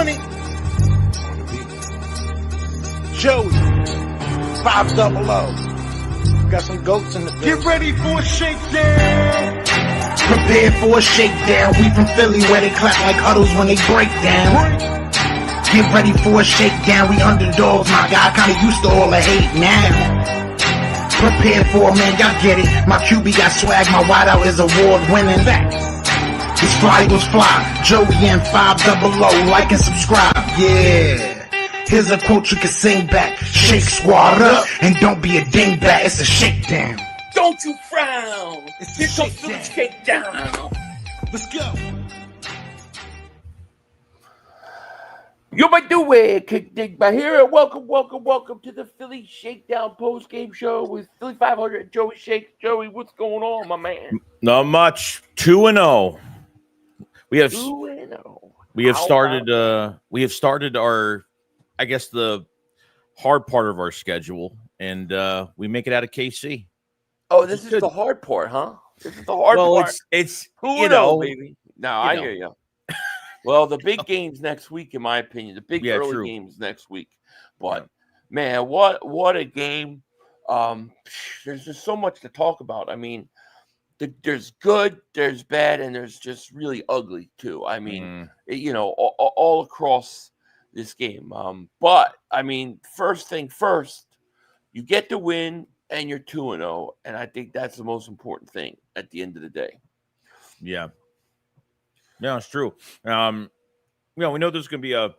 Money. Joey. 500. Got some goats in the building. Get ready for a shakedown. Prepare for a shakedown. We from Philly where they clap like huddles when they break down. Get ready for a shakedown. We underdogs, my guy. Kinda used to all the hate now. Prepare for it, man. Y'all get it. My QB got swag. My wideout is award winning. His fly was fly. Joey and 500. Like and subscribe. Yeah. Here's a quote you can sing back. Shake squad up and don't be a dingbat. It's a shakedown. Don't you frown. It's Get a your food shakedown. Let's go. You might do it, Kick Dig by here. Welcome to the Philly Shakedown post-game show with Philly 500 Joey Shakes. Joey, what's going on, my man? Not much. 2-0. We have 2-0. we have started our, I guess, the hard part of our schedule, and we make it out of KC. Oh, this is the hard part, huh? This is the hard part. It's 2-0, baby. No, I know. hear you. Well, the big games next week, in my opinion. The big early games next week. But, man, what a game. There's just so much to talk about. I mean, there's good, there's bad, and there's just really ugly, too. I mean, all across this game. But, I mean, first thing first, you get the win, and you're 2-0. And I think that's the most important thing at the end of the day. Yeah. Yeah, it's true. We know there's going to be a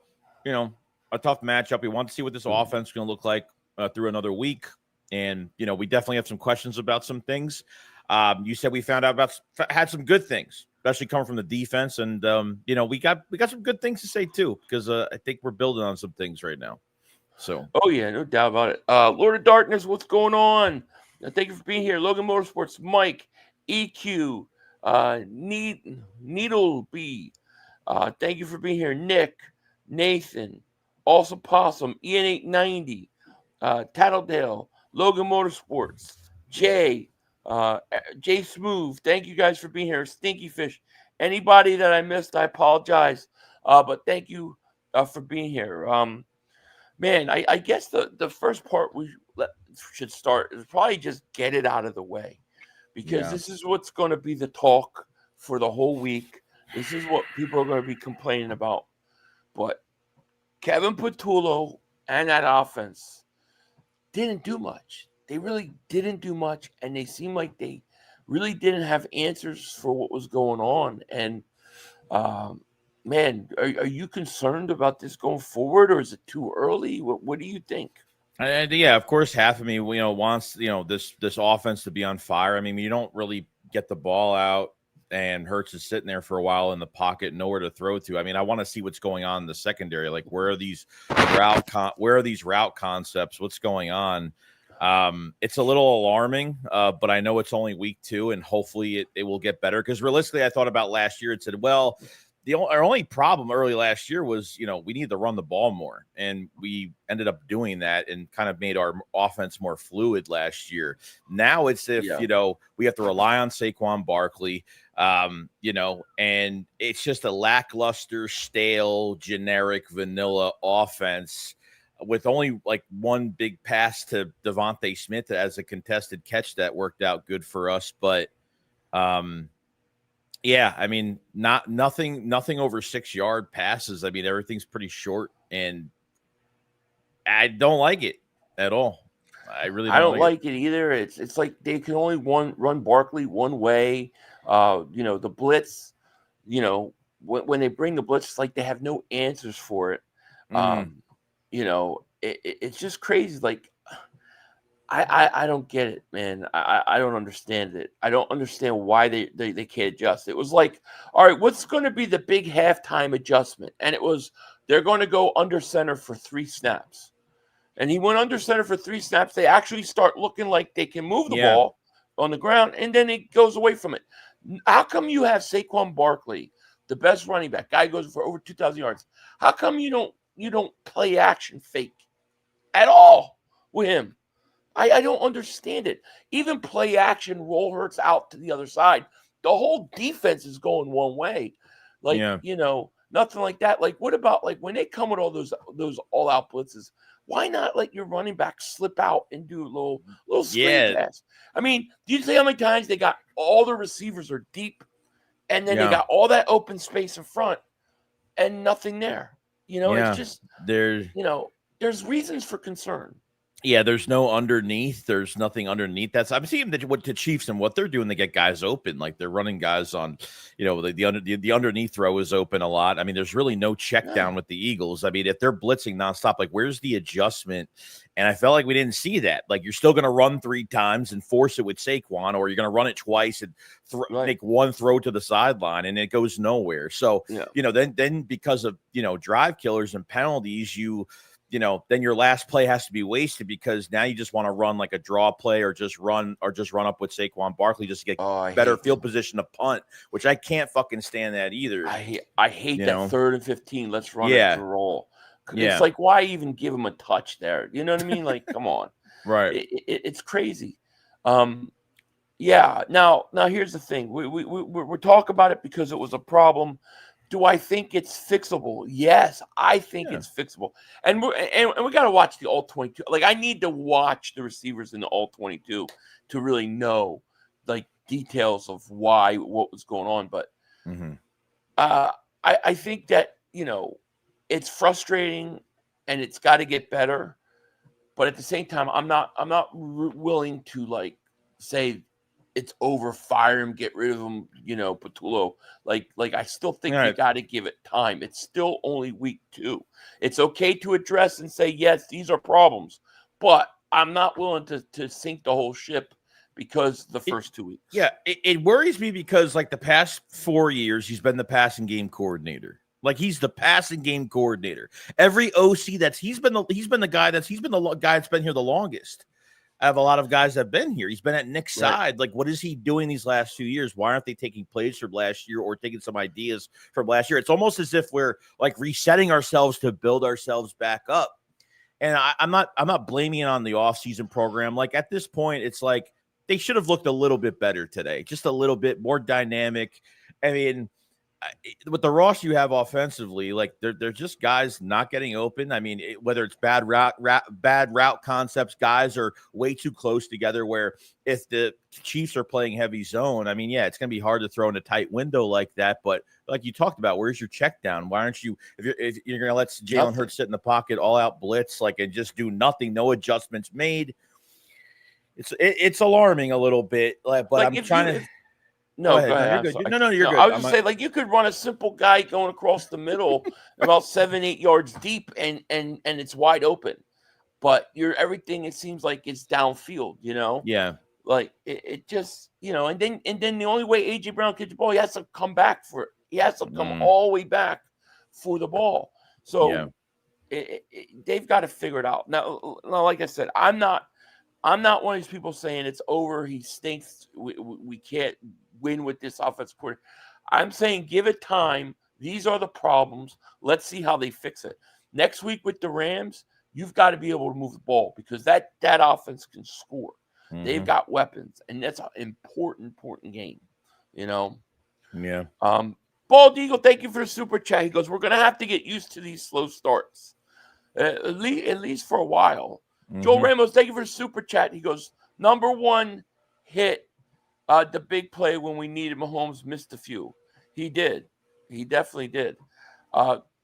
tough matchup. We want to see what this offense is going to look like through another week, and we definitely have some questions about some things. You said we had some good things, especially coming from the defense, and we got some good things to say too, because I think we're building on some things right now. So, oh yeah, no doubt about it. Lord of Darkness, what's going on? Thank you for being here, Logan Motorsports, Mike, EQ. Needle B. Thank you for being here. Nick, Nathan, Awesome Possum, Ian890, Tattledale, Logan Motorsports, Jay, Jay Smooth. Thank you guys for being here. Stinky Fish. Anybody that I missed, I apologize. But thank you for being here. Man, I guess the first part we should start is probably just get it out of the way. Because this is what's going to be the talk for the whole week. This is what people are going to be complaining about. But Kevin Patullo and that offense didn't do much. They really didn't do much, and they seemed like they really didn't have answers for what was going on. And, man, are you concerned about this going forward, or is it too early? What do you think? Yeah, of course, half of me, wants this offense to be on fire. I mean, you don't really get the ball out, and Hurts is sitting there for a while in the pocket, nowhere to throw to. I mean, I want to see what's going on in the secondary. Like, where are these route concepts? What's going on? It's a little alarming, but I know it's only week 2, and hopefully it will get better. Because realistically, I thought about last year and said, well, our only problem early last year was, we needed to run the ball more, and we ended up doing that and kind of made our offense more fluid last year. Now it's we have to rely on Saquon Barkley, and it's just a lackluster, stale, generic, vanilla offense with only like one big pass to Devontae Smith as a contested catch that worked out good for us, but yeah, I mean, nothing over 6-yard passes. I mean, everything's pretty short, and I don't like it at all. I don't like it either. It's like they can only run Barkley one way. The blitz, when they bring the blitz, it's like they have no answers for it. It's just crazy. Like, I don't get it, man. I don't understand it. I don't understand why they can't adjust. It was like, all right, what's going to be the big halftime adjustment? And it was, they're going to go under center for 3 snaps. And he went under center for 3 snaps. They actually start looking like they can move the ball on the ground, and then it goes away from it. How come you have Saquon Barkley, the best running back, guy goes for over 2,000 yards? How come you don't play action fake at all with him? I don't understand it. Even play action, roll Hurts out to the other side. The whole defense is going one way. Like, nothing like that. Like, what about like when they come with all those all out blitzes? Why not let your running back slip out and do a little screen pass? I mean, do you see how many times they got all the receivers are deep, and then they got all that open space in front, and nothing there? It's just there's reasons for concern. Yeah, there's no underneath. There's nothing underneath. I'm seeing what the Chiefs and what they're doing. They get guys open, like they're running guys on, the underneath throw is open a lot. I mean, there's really no check down with the Eagles. I mean, if they're blitzing nonstop, like where's the adjustment? And I felt like we didn't see that. Like you're still going to run 3 times and force it with Saquon, or you're going to run it twice and make one throw to the sideline, and it goes nowhere. So then because of drive killers and penalties, then your last play has to be wasted because now you just want to run like a draw play or just run up with Saquon Barkley just to get better field position to punt, which I can't fucking stand that either. I hate that 3rd and 15. Let's run it to roll. It's like, why even give him a touch there? You know what I mean? Like, come on. Right. It's crazy. Now here's the thing. We're talking about it because it was a problem. Do I think it's fixable? Yes, I think it's fixable. And we got to watch the all 22. Like, I need to watch the receivers in the all 22 to really know like details of what was going on. But I think that it's frustrating and it's got to get better. But at the same time, I'm not willing to like say it's over, fire him, get rid of him, Patullo. Like I still think you got to give it time. It's still only week 2. It's okay to address and say, yes, these are problems, but I'm not willing to sink the whole ship because the first 2 weeks. Yeah, it worries me because like the past 4 years, he's been the passing game coordinator. Like he's the passing game coordinator. Every OC he's been the guy that's been here the longest. I have a lot of guys that have been here. He's been at Nick's side. Like, what is he doing these last 2 years? Why aren't they taking plays from last year or taking some ideas from last year? It's almost as if we're like resetting ourselves to build ourselves back up. And I'm not blaming it on the offseason program. Like at this point, it's like they should have looked a little bit better today, just a little bit more dynamic. I mean, with the roster you have offensively, like they're just guys not getting open. I mean, whether it's bad route concepts, guys are way too close together. Where if the Chiefs are playing heavy zone, I mean, it's going to be hard to throw in a tight window like that. But like you talked about, where's your check down? Why aren't you? If you're going to let Jalen Hurts sit in the pocket, all out blitz, like and just do nothing, no adjustments made. It's alarming a little bit. But like I'm trying to. No, go ahead. You're good. No, you're good. I was just saying, like, you could run a simple guy going across the middle about 7-8 yards deep, and it's wide open. But everything, it seems like it's downfield. Yeah. Like it just and then the only way AJ Brown gets the ball, he has to come back for it. He has to come all the way back for the ball. So they've got to figure it out. Now, like I said, I'm not one of these people saying it's over. He stinks. We can't win with this offensive coordinator. I'm saying give it time. These are the problems. Let's see how they fix it. Next week with the Rams, you've got to be able to move the ball because that offense can score. They've got weapons, and that's an important game. Yeah. Bald Eagle, thank you for the super chat. He goes, we're going to have to get used to these slow starts, at least for a while. Joel Ramos, thank you for the super chat. He goes, number one hit, the big play when we needed Mahomes, missed a few. He did. He definitely did.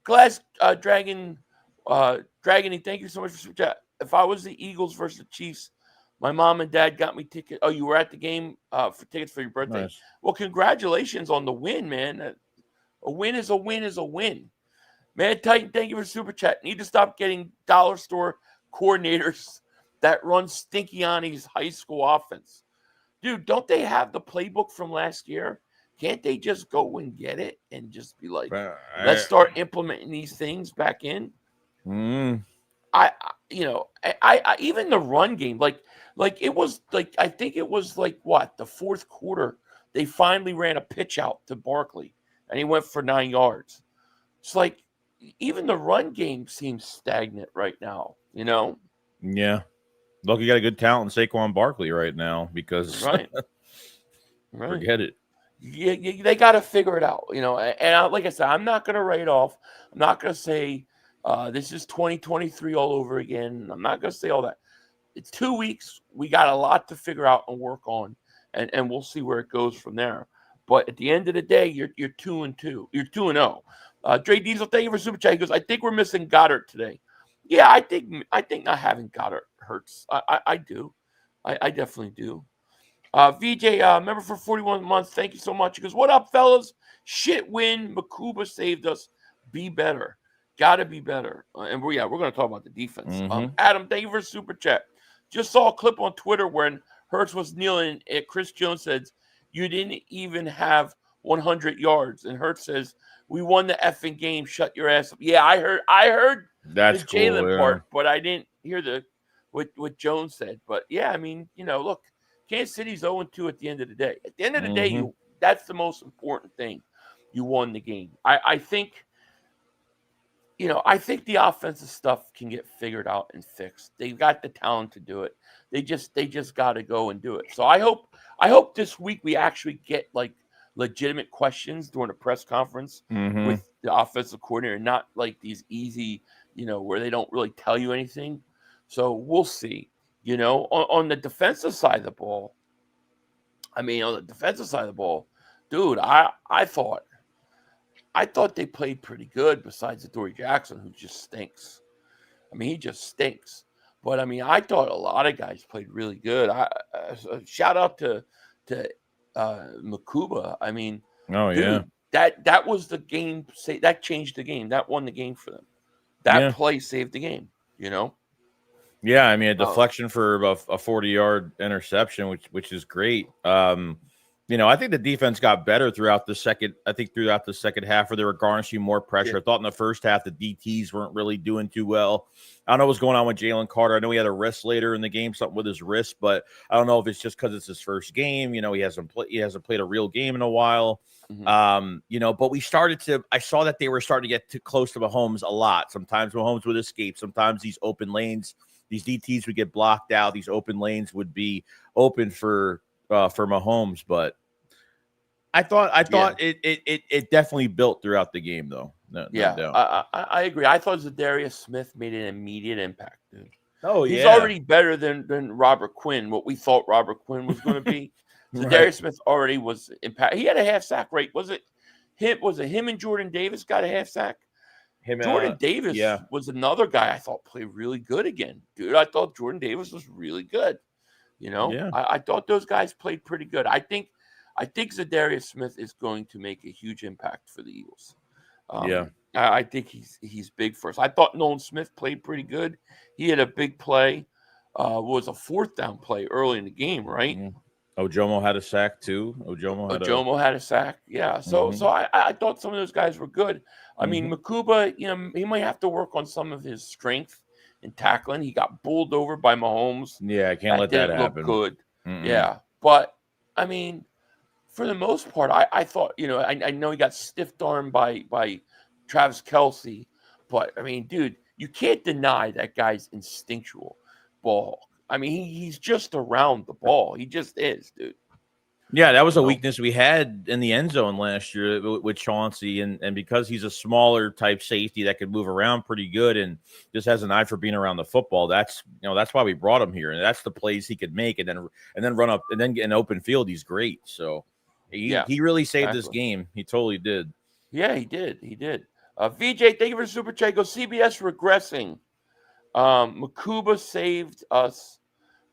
Glass Dragony, thank you so much for super chat. If I was the Eagles versus the Chiefs, my mom and dad got me tickets. Oh, you were at the game for tickets for your birthday. Nice. Well, congratulations on the win, man. A win is a win is a win. Man, Titan, thank you for super chat. Need to stop getting dollar store coordinators that run Stinkiani's high school offense. Dude, don't they have the playbook from last year? Can't they just go and get it and just be like, let's start implementing these things back in? I even the run game, like it was like, I think it was like what, the fourth quarter, they finally ran a pitch out to Barkley and he went for 9 yards. It's like even the run game seems stagnant right now, Yeah. Look, you got a good talent in Saquon Barkley right now because right. Forget it. they got to figure it out, And like I said, I'm not going to write off. I'm not going to say this is 2023 all over again. I'm not going to say all that. It's 2 weeks. We got a lot to figure out and work on, and we'll see where it goes from there. But at the end of the day, you're 2-2. You're 2-0. Dre Diesel, thank you for super chat. He goes, I think we're missing Goddard today. Yeah, I think not having Goddard hurts. I do. I definitely do. VJ, member for 41 months. Thank you so much. He goes, what up, fellas? Shit win. Makuba saved us. Be better. Gotta be better. And we're going to talk about the defense. Adam, thank you for super chat. Just saw a clip on Twitter when Hurts was kneeling and Chris Jones said, you didn't even have 100 yards. And Hurts says, we won the effing game. Shut your ass up. Yeah, I heard that's the Jalen cool, part, but I didn't hear what Jones said. But yeah, I mean, look, Kansas City's 0-2 at the end of the day. At the end of the day, that's the most important thing. You won the game. I think, I think the offensive stuff can get figured out and fixed. They've got the talent to do it. They just got to go and do it. So I hope this week we actually get like legitimate questions during a press conference with the offensive coordinator, not like these easy, where they don't really tell you anything. So we'll see. On the defensive side of the ball, dude, I thought they played pretty good besides Adoree Jackson, who just stinks. He just stinks. But, I thought a lot of guys played really good. Shout out to Makuba. Dude, that was the game. That changed the game. That won the game for them. That play saved the game, Yeah, a deflection for a 40-yard interception, which is great. I think the defense got better throughout the second half, where they were garnishing more pressure. I thought in the first half the DTs weren't really doing too well. I don't know what's going on with Jalen Carter. I know he had a wrist later in the game, something with his wrist, but I don't know if it's just because it's his first game. He hasn't played a real game in a while. But I saw that they were starting to get too close to Mahomes a lot. Sometimes Mahomes would escape. Sometimes these open lanes, these DTs would get blocked out. These open lanes would be open for Mahomes, but I thought it definitely built throughout the game, though. No doubt. I agree. I thought Zadarius Smith made an immediate impact, dude. Oh, he's already better than Robert Quinn. What we thought Robert Quinn was going to be. Zadarius Smith already was impact. He had a half sack rate. Was it him and Jordan Davis got a half sack? Jordan Davis was another guy I thought played really good again, dude. I thought Jordan Davis was really good. I thought those guys played pretty good. I think Zadarius Smith is going to make a huge impact for the Eagles. I think he's big for us. I thought Nolan Smith played pretty good. He had a big play. Was a 4th down play early in the game, right? Ojomo had a sack too. Ojomo had a sack. Yeah. So I thought some of those guys were good. Makuba, he might have to work on some of his strength in tackling. He got bowled over by Mahomes. Yeah, I can't let that happen. Look good. Yeah, but for the most part, I thought, I know he got stiff-armed by Travis Kelce, but dude, you can't deny that guy's instinctual ball. He's just around the ball. He just is, dude. Yeah, that was a weakness we had in the end zone last year with Chauncey, and because he's a smaller type safety that could move around pretty good and just has an eye for being around the football. That's why we brought him here, and that's the plays he could make, and then run up and then get an open field. He's great. So he really saved this game. He totally did. Yeah, he did. VJ, thank you for the super chat. Go CBS regressing. Makuba saved us.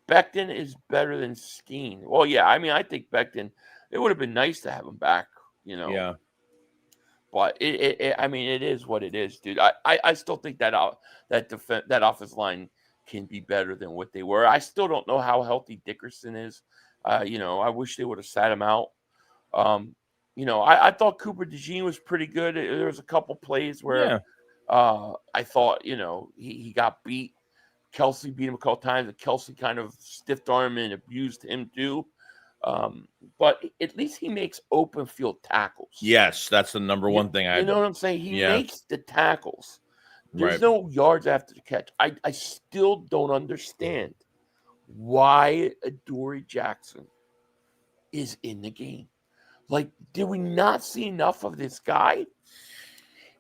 Becton is better than Steen. Well, yeah, I think Becton, it would have been nice to have him back, Yeah. But it is what it is, dude. I still think that offensive line can be better than what they were. I still don't know how healthy Dickerson is. I wish they would have sat him out. I thought Cooper DeJean was pretty good. There was a couple plays where I thought, he got beat. Kelce beat him a couple times, and Kelce kind of stiffed arm and abused him too. But at least he makes open field tackles. Yes, that's the number one thing. You know what I'm saying? He makes the tackles. There's no yards after the catch. I still don't understand why Adoree Jackson is in the game. Like, did we not see enough of this guy?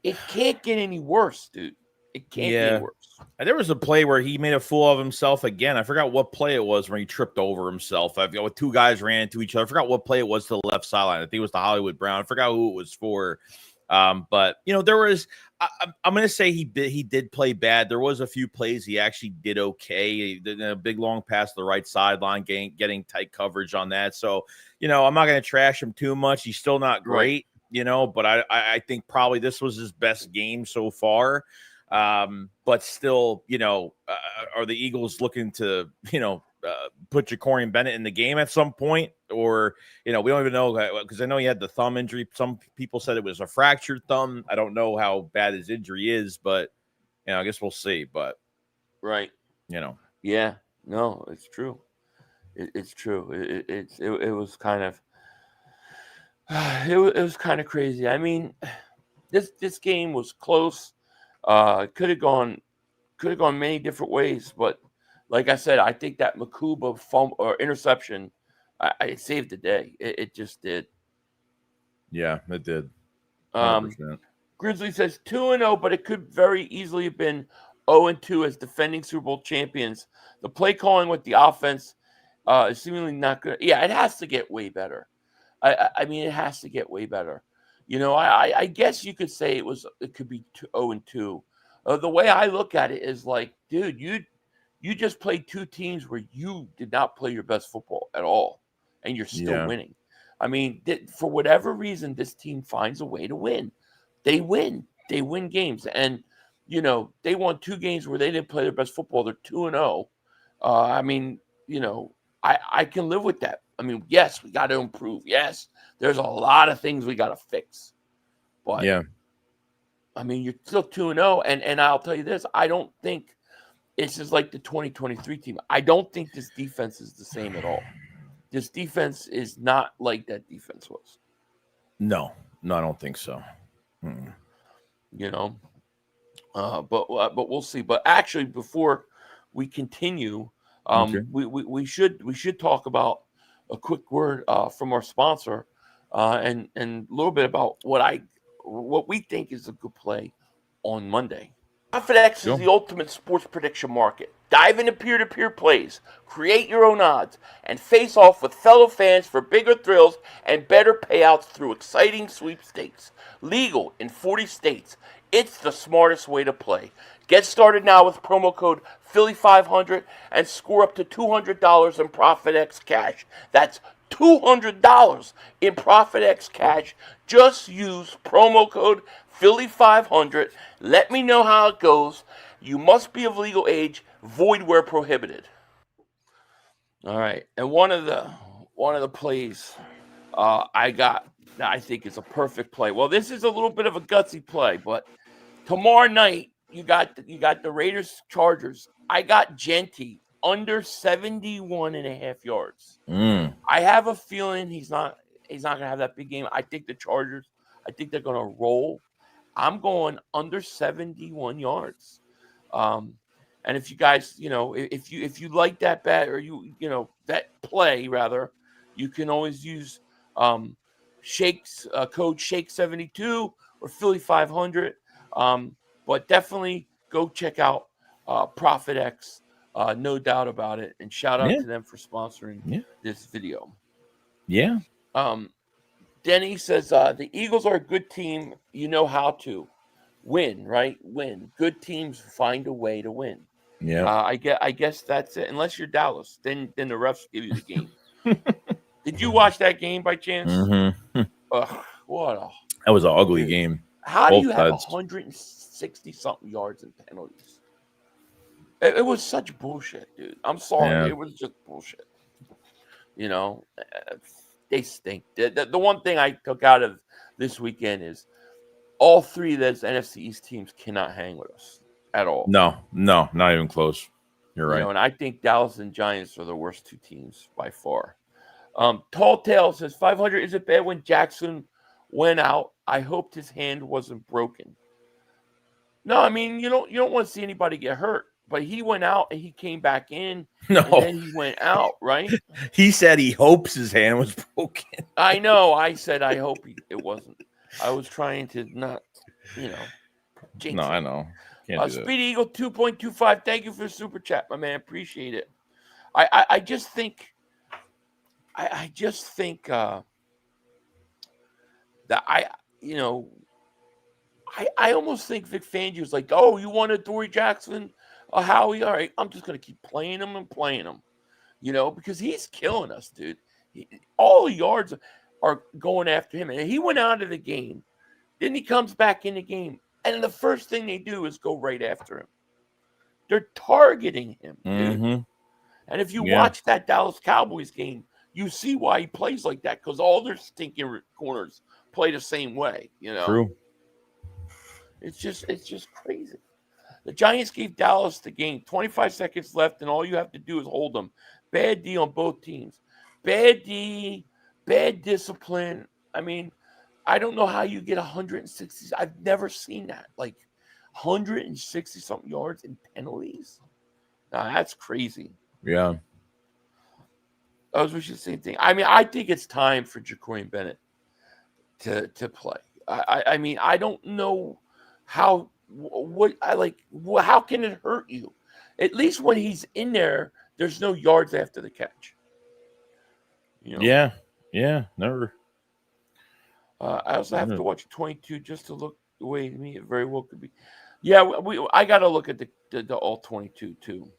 It can't get any worse, dude. It can't get any worse. And there was a play where he made a fool of himself again. I forgot what play it was when he tripped over himself. With two guys ran into each other. I forgot what play it was to the left sideline. I think it was the Hollywood Brown. I forgot who it was for. But there was. I'm going to say he did play bad. There was a few plays he actually did okay. He did a big long pass to the right sideline, getting tight coverage on that. So I'm not going to trash him too much. He's still not great, but I think probably this was his best game so far. But still, are the Eagles looking to, put Ja'Cory Bennett in the game at some point? Or, we don't even know, because I know he had the thumb injury. Some people said it was a fractured thumb. I don't know how bad his injury is, but, I guess we'll see. But, Yeah, no, it's true. It's true. It was kind of, it was kind of crazy. I mean, this game was close. Could have gone many different ways, but like I said, I think that Makuba fumble or interception, I saved the day. It just did. Yeah, it did. Grizzly says 2-0, but it could very easily have been 0-2 as defending Super Bowl champions. The play calling with the offense is seemingly not good. Yeah, it has to get way better. I mean, it has to get way better. I guess you could say it could be 0-2. The way I look at it is like, dude, you just played two teams where you did not play your best football at all, and you're still winning. I mean, for whatever reason, this team finds a way to win. They win games, and they won two games where they didn't play their best football. They're 2-0. I mean, I can live with that. I mean, yes, we got to improve. Yes, there's a lot of things we got to fix. But, I mean, you're still 2-0. And I'll tell you this, I don't think this is like the 2023 team. I don't think this defense is the same at all. This defense is not like that defense was. No, I don't think so. But we'll see. But actually, before we continue, we should talk about a quick word from our sponsor, and a little bit about what we think is a good play on Monday. ProfitX is the ultimate sports prediction market. Dive into peer-to-peer plays, create your own odds, and face off with fellow fans for bigger thrills and better payouts through exciting sweepstakes. Legal in 40 states, it's the smartest way to play. Get started now with promo code Philly500 and score up to $200 in ProfitX cash. That's $200 in ProfitX cash. Just use promo code Philly500. Let me know how it goes. You must be of legal age. Void where prohibited. All right, and one of the plays I got that I think is a perfect play. Well, this is a little bit of a gutsy play, but tomorrow night you got the Raiders Chargers. I got Genty under 71.5 yards. I have a feeling he's not gonna have that big game. I think the Chargers, they're gonna roll. I'm going under 71 yards. And if you guys, if you like that bet or that play rather, you can always use code Shake72 or Philly500. But definitely go check out ProfitX. No doubt about it. And shout out to them for sponsoring this video. Yeah. Denny says the Eagles are a good team. You know how to win, right? Win. Good teams find a way to win. Yeah. I guess that's it. Unless you're Dallas, then the refs give you the game. Did you watch that game by chance? Mm-hmm. That was an ugly game. How do you have 160 something yards in penalties? It was such bullshit, dude. I'm sorry. Yeah. It was just bullshit. They stink. The one thing I took out of this weekend is all three of those NFC East teams cannot hang with us at all. No, not even close. You're right. And I think Dallas and Giants are the worst two teams by far. Tall Tale says 500. Is it bad when Jackson went out? I hoped his hand wasn't broken. No, I mean you don't want to see anybody get hurt. but he went out and he came back in, No. and then he went out, right? He said he hopes his hand was broken. I know. I said I hope it wasn't. I was trying to not, jinx No, it. I know. Can't do that. Speedy Eagle 2.25. Thank you for the super chat, my man. Appreciate it. I just think that I almost think Vic Fangio's like, oh, you wanted Dory Jackson, Howie? All right, I'm just gonna keep playing him and playing him, because he's killing us, dude. All the yards are going after him, and he went out of the game. Then he comes back in the game, and the first thing they do is go right after him. They're targeting him, dude. Mm-hmm. And if you watch that Dallas Cowboys game, you see why he plays like that, because all their stinking corners play the same way, True. It's just crazy. The Giants gave Dallas the game. 25 seconds left, and all you have to do is hold them. Bad D on both teams. Bad D, bad discipline. I mean, I don't know how you get 160. I've never seen that. Like 160-something yards in penalties. Now, that's crazy. Yeah. I was wishing the same thing. I mean, I think it's time for Ja'Cory Bennett to play. I mean, I don't know how can it hurt you? At least when he's in there, there's no yards after the catch. Yeah. Yeah. Never. I also have to watch 22 just to look the way to me it very well could be. Yeah, I got to look at the all 22 too.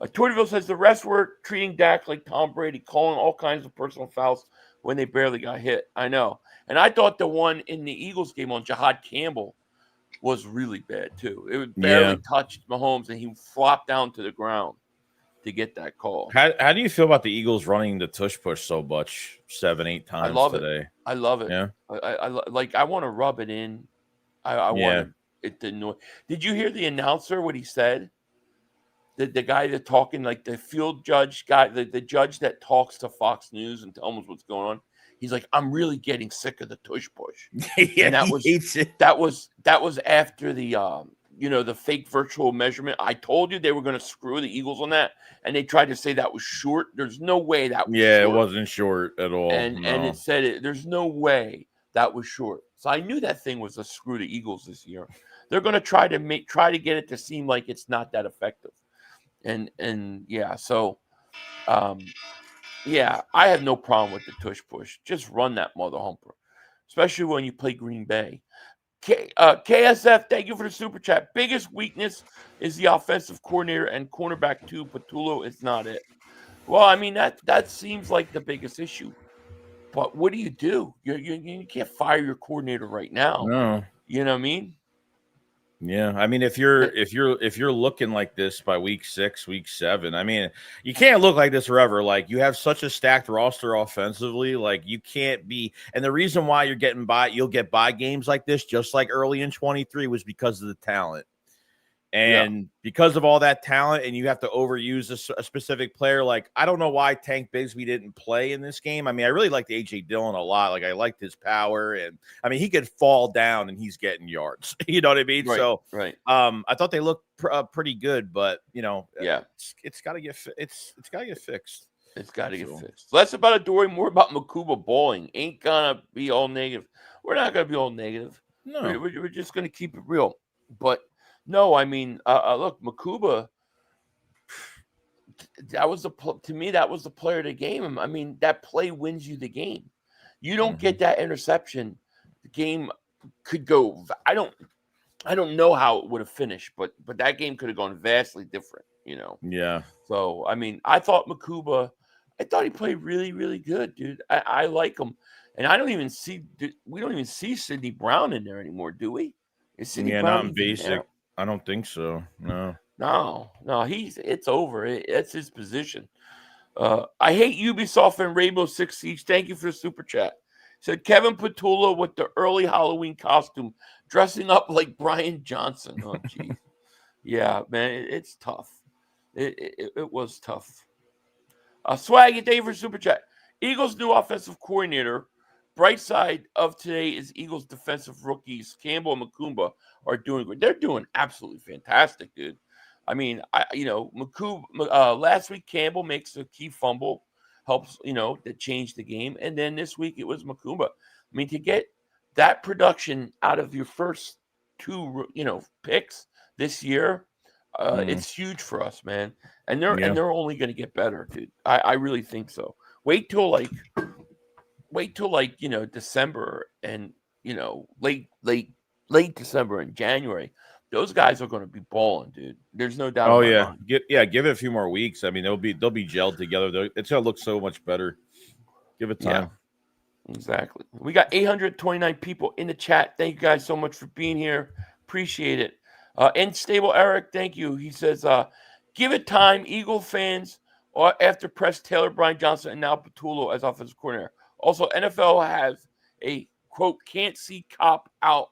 Tortiville says the refs were treating Dak like Tom Brady, calling all kinds of personal fouls when they barely got hit. I know. And I thought the one in the Eagles game on Jahad Campbell was really bad too. It barely touched Mahomes, and he flopped down to the ground to get that call. How do you feel about the Eagles running the tush push so much 7-8 times today? I love it. Yeah. I want to rub it in. I want it to annoy. Did you hear the announcer, what he said? The guy that talking, like the field judge guy, the judge that talks to Fox News and tells them what's going on. He's like, I'm really getting sick of the tush push. Yeah, and he hates it. That was after the the fake virtual measurement. I told you they were going to screw the Eagles on that, and they tried to say that was short. There's no way that was short. It wasn't short at all. And it said there's no way that was short. So I knew that thing was a screw the Eagles this year. They're going to try to get it to seem like it's not that effective. And I have no problem with the tush push. Just run that mother humper, especially when you play Green Bay. KSF, thank you for the super chat. Biggest weakness is the offensive coordinator and cornerback too. Patullo is not it. Well, I mean that seems like the biggest issue. But what do? You can't fire your coordinator right now. No. You know what I mean? Yeah, I mean, if you're looking like this by week 6, week 7, I mean, you can't look like this forever. Like, you have such a stacked roster offensively, like you can't be. And the reason why you'll get by games like this, just like early in 23, was because of the talent. And because of all that talent, and you have to overuse a specific player. Like, I don't know why Tank Bigsby didn't play in this game. I mean, I really liked AJ Dillon a lot. Like, I liked his power, and I mean, he could fall down and he's getting yards. You know what I mean? Right, so, right. I thought they looked pretty good, but it's got to get it's got to get fixed. It's got to get fixed. Less about a Dory, more about Makuba balling. Ain't gonna be all negative. We're not gonna be all negative. No, we're just gonna keep it real. But no, I mean, look, Makuba. That was to me. That was the player of the game. I mean, that play wins you the game. You don't get that interception, the game could go. I don't know how it would have finished, but that game could have gone vastly different. Yeah. So I mean, I thought Makuba. I thought he played really, really good, dude. I like him, and we don't even see Sidney Brown in there anymore, do we? Is Sidney Brown not in basic? I don't think so. No. It's over. It's his position. I hate Ubisoft and Rainbow Six Siege. Thank you for the super chat. Said Kevin Patullo with the early Halloween costume, dressing up like Brian Johnson. Oh, geez. Yeah, man, it's tough. It was tough. Swaggy, thank you for super chat. Eagles' new offensive coordinator. Bright side of today is Eagles defensive rookies Campbell and Makumba are doing great. They're doing absolutely fantastic, dude. I mean, last week Campbell makes a key fumble, helps, to change the game. And then this week it was Makumba. I mean, to get that production out of your first two, picks this year, it's huge for us, man. And they're only going to get better, dude. I really think so. Wait till December and late December and January. Those guys are going to be balling, dude. There's no doubt. Oh in my yeah, mind. give it a few more weeks. I mean, they'll be gelled together. It's gonna look so much better. Give it time. Yeah, exactly. We got 829 people in the chat. Thank you guys so much for being here. Appreciate it. And Stable Eric, thank you. He says, give it time, Eagle fans, or after press Taylor, Brian Johnson, and now Patullo as offensive coordinator. Also, NFL has a, quote, can't see cop out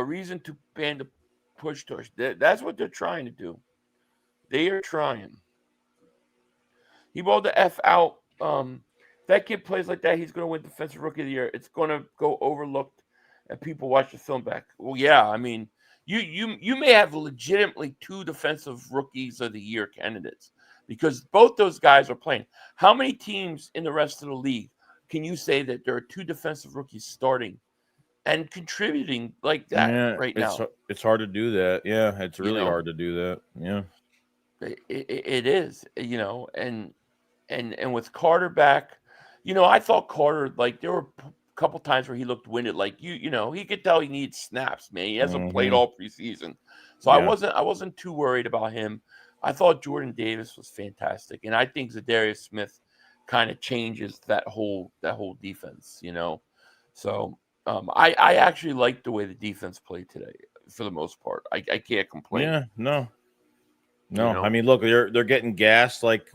reason to ban the push tush. That's what they're trying to do. They are trying. He balled the F out. That kid plays like that, he's going to win Defensive Rookie of the Year. It's going to go overlooked, and people watch the film back. Well, yeah, I mean, you may have legitimately 2 Defensive Rookies of the Year candidates because both those guys are playing. How many teams in the rest of the league can you say that there are 2 Defensive Rookies starting and contributing like that now? It's hard to do that. Yeah, it's really hard to do that. Yeah, it is. And with Carter back, I thought Carter, like, there were a couple times where he looked winded. Like, he could tell he needs snaps, man. He hasn't played all preseason, so I wasn't too worried about him. I thought Jordan Davis was fantastic, and I think Zadarius Smith kind of changes that whole defense. So I actually liked the way the defense played today for the most part. I can't complain. Yeah, no. I mean, look, they're getting gassed like,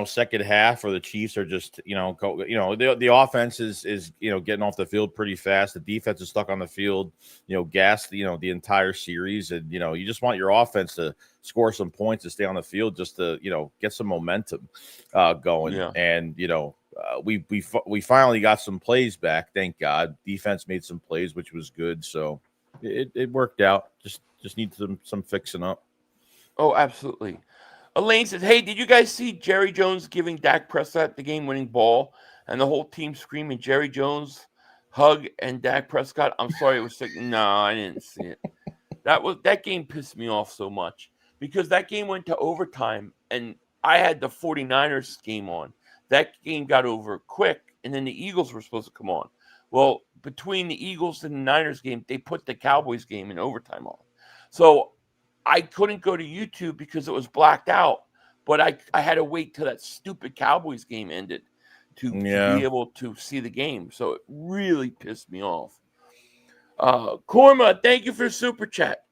second half, or the Chiefs are just, the offense is getting off the field pretty fast. The defense is stuck on the field, gassed, the entire series. And, you just want your offense to score some points to stay on the field just to, get some momentum going. Yeah. And, we finally got some plays back. Thank God. Defense made some plays, which was good. So it worked out. Just need some fixing up. Oh, absolutely. Elaine says, hey, did you guys see Jerry Jones giving Dak Prescott the game-winning ball and the whole team screaming Jerry Jones hug and Dak Prescott? I'm sorry, it was sick. No, I didn't see it. That game pissed me off so much because that game went to overtime and I had the 49ers game on. That game got over quick, and then the Eagles were supposed to come on. Well, between the Eagles and the Niners game, they put the Cowboys game in overtime on. So I couldn't go to YouTube because it was blacked out, but I had to wait till that stupid Cowboys game ended to be able to see the game. So it really pissed me off. Korma, thank you for super chat.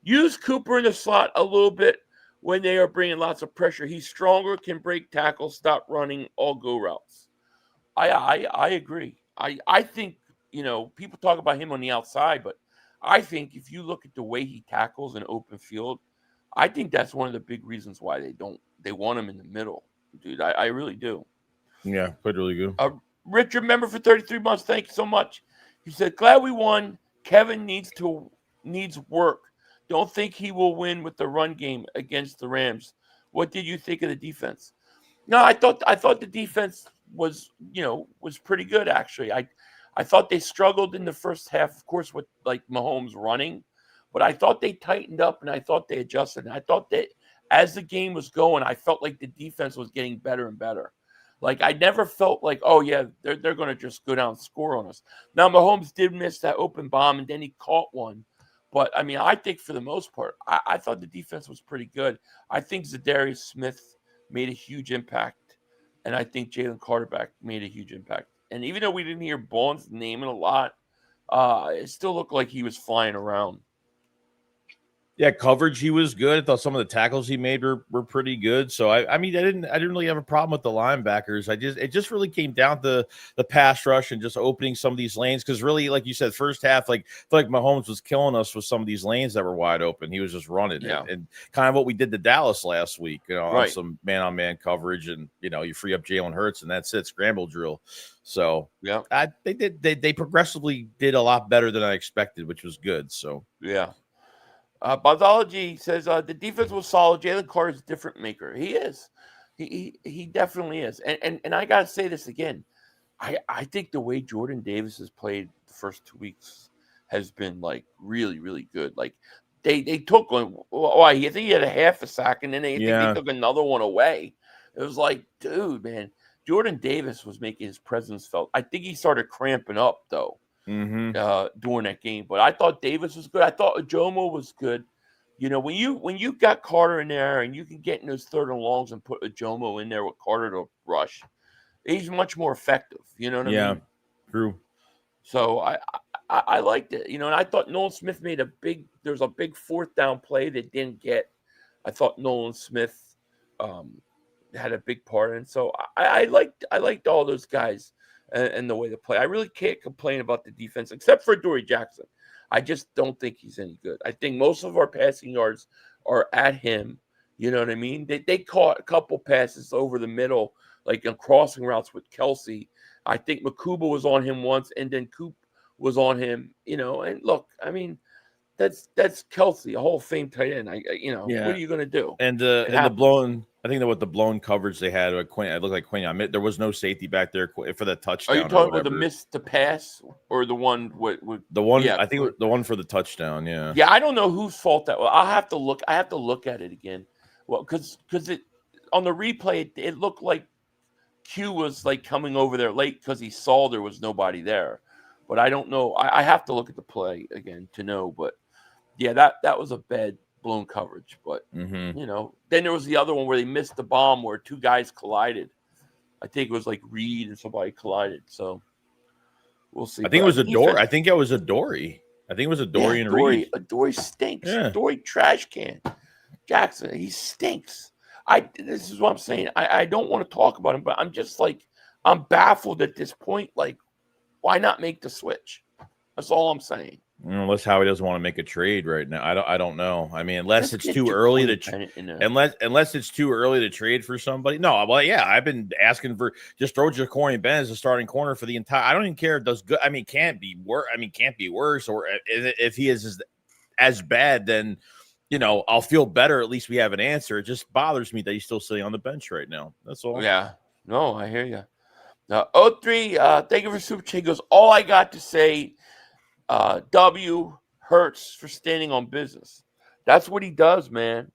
Use Cooper in the slot a little bit when they are bringing lots of pressure. He's stronger, can break tackles, stop running, all go routes. I agree. I think, people talk about him on the outside, but I think if you look at the way he tackles in open field, I think that's one of the big reasons why they want him in the middle, dude. I really do. Yeah, played really good. Richard, member for 33 months. Thank you so much. He said, glad we won. Kevin needs work. Don't think he will win with the run game against the Rams. What did you think of the defense? No, I thought the defense was pretty good, actually. I thought they struggled in the first half, of course, with like Mahomes running, but I thought they tightened up and I thought they adjusted. And I thought that as the game was going, I felt like the defense was getting better and better. Like I never felt like, oh yeah, they're going to just go down and score on us. Now Mahomes did miss that open bomb and then he caught one. But I mean, I think for the most part, I thought the defense was pretty good. I think Zadarius Smith made a huge impact. And I think Jalen Carter made a huge impact. And even though we didn't hear Bones name it a lot, it still looked like he was flying around. Yeah, coverage, he was good. I thought some of the tackles he made were pretty good. So I mean, I didn't really have a problem with the linebackers. It just really came down to the pass rush and just opening some of these lanes. Because really, like you said, first half, I feel like Mahomes was killing us with some of these lanes that were wide open. He was just running and kind of what we did to Dallas last week, on some man-on-man coverage, and you free up Jalen Hurts and that's it, scramble drill. So they progressively did a lot better than I expected, which was good. So yeah. Bozology says the defense was solid. Jalen Carter's a different maker. He is. He definitely is. And I gotta say this again. I think the way Jordan Davis has played the first 2 weeks has been like really, really good. Like they took one. Oh, I think he had a half a sack, and then think they took another one away. It was like, dude, man, Jordan Davis was making his presence felt. I think he started cramping up though during that game. But I thought Davis was good. I thought Ajomo was good. You know, when you got Carter in there and you can get in those third and longs and put Ajomo in there with Carter to rush, he's much more effective. You know what I mean? Yeah, true. So I liked it. You know, and I thought Nolan Smith made there was a big fourth down play that didn't get. I thought Nolan Smith had a big part in. So I liked all those guys and the way they play. I really can't complain about the defense except for Dory Jackson. I just don't think he's any good. I think most of our passing yards are at him. You know what I mean? They caught a couple passes over the middle, like in crossing routes with Kelsey. I think Makuba was on him once, and then Coop was on him. You know, and look, I mean, that's Kelsey, a Hall of Fame tight end. What are you going to do? And the blown, I think that with the blown coverage they had, it looked like Quinn. I mean, there was no safety back there for the touchdown. Are you talking about the missed the pass or the one with the one? Yeah, I think it was the one for the touchdown. Yeah. Yeah, I don't know whose fault that was. I have to look at it again. Well, because it on the replay it looked like Q was like coming over there late because he saw there was nobody there. But I don't know. I have to look at the play again to know. But yeah, that was a bad blown coverage. But you know, then there was the other one where they missed the bomb where two guys collided. I think it was like Reed and somebody collided. So we'll see. I think it was a Dory. I think it was a Dory. I think it was a Dory and Reed. Dory stinks. Yeah. Dory trash can. Jackson, he stinks. This is what I'm saying. I don't want to talk about him, but I'm just like, I'm baffled at this point. Like, why not make the switch? That's all I'm saying. Unless Howie doesn't want to make a trade right now. I don't know. I mean, unless it's too early to unless it's too early to trade for somebody. No, well, yeah, I've been asking for just throw Ja'Cory Ben as a starting corner for the entire. I don't even care if it does good. I mean, can't be worse. I mean, can't be worse. Or if he is as bad, then you know I'll feel better. At least we have an answer. It just bothers me that he's still sitting on the bench right now. That's all. Yeah. No, I hear you. 03, thank you for Super Chat. He goes, all I got to say, W Hurts for standing on business. That's what he does, man.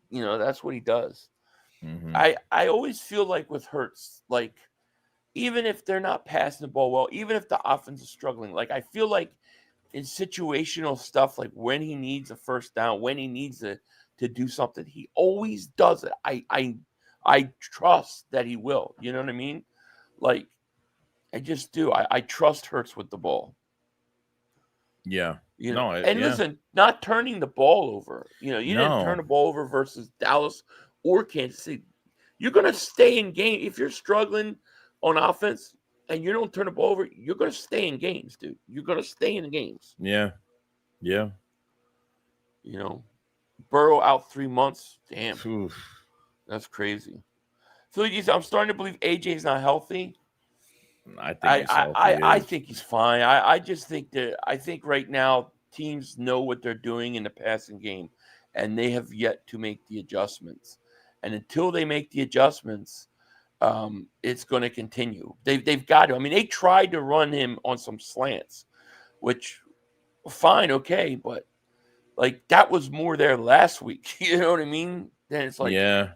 You know, that's what he does. I always feel like with Hurts, like, even if they're not passing the ball well, even if the offense is struggling, like, I feel like in situational stuff, like when he needs a first down, when he needs to do something, he always does it. I trust that he will. You know what I mean? Like, I just do. I trust Hurts with the ball. Yeah. You know, listen, not turning the ball over. You know, you didn't turn the ball over versus Dallas or Kansas City. You're going to stay in game. If you're struggling on offense and you don't turn the ball over, you're going to stay in games, dude. You're going to stay in the games. Yeah. Yeah. You know, Burrow out 3 months. Damn. Oof. That's crazy. Philly, I'm starting to believe AJ's not healthy. I think he's healthy. I think he's fine. I just think I think right now teams know what they're doing in the passing game, and they have yet to make the adjustments. And until they make the adjustments, it's going to continue. They've got to. I mean, they tried to run him on some slants, which fine, okay, but like that was more there last week. You know what I mean? Then it's like, yeah.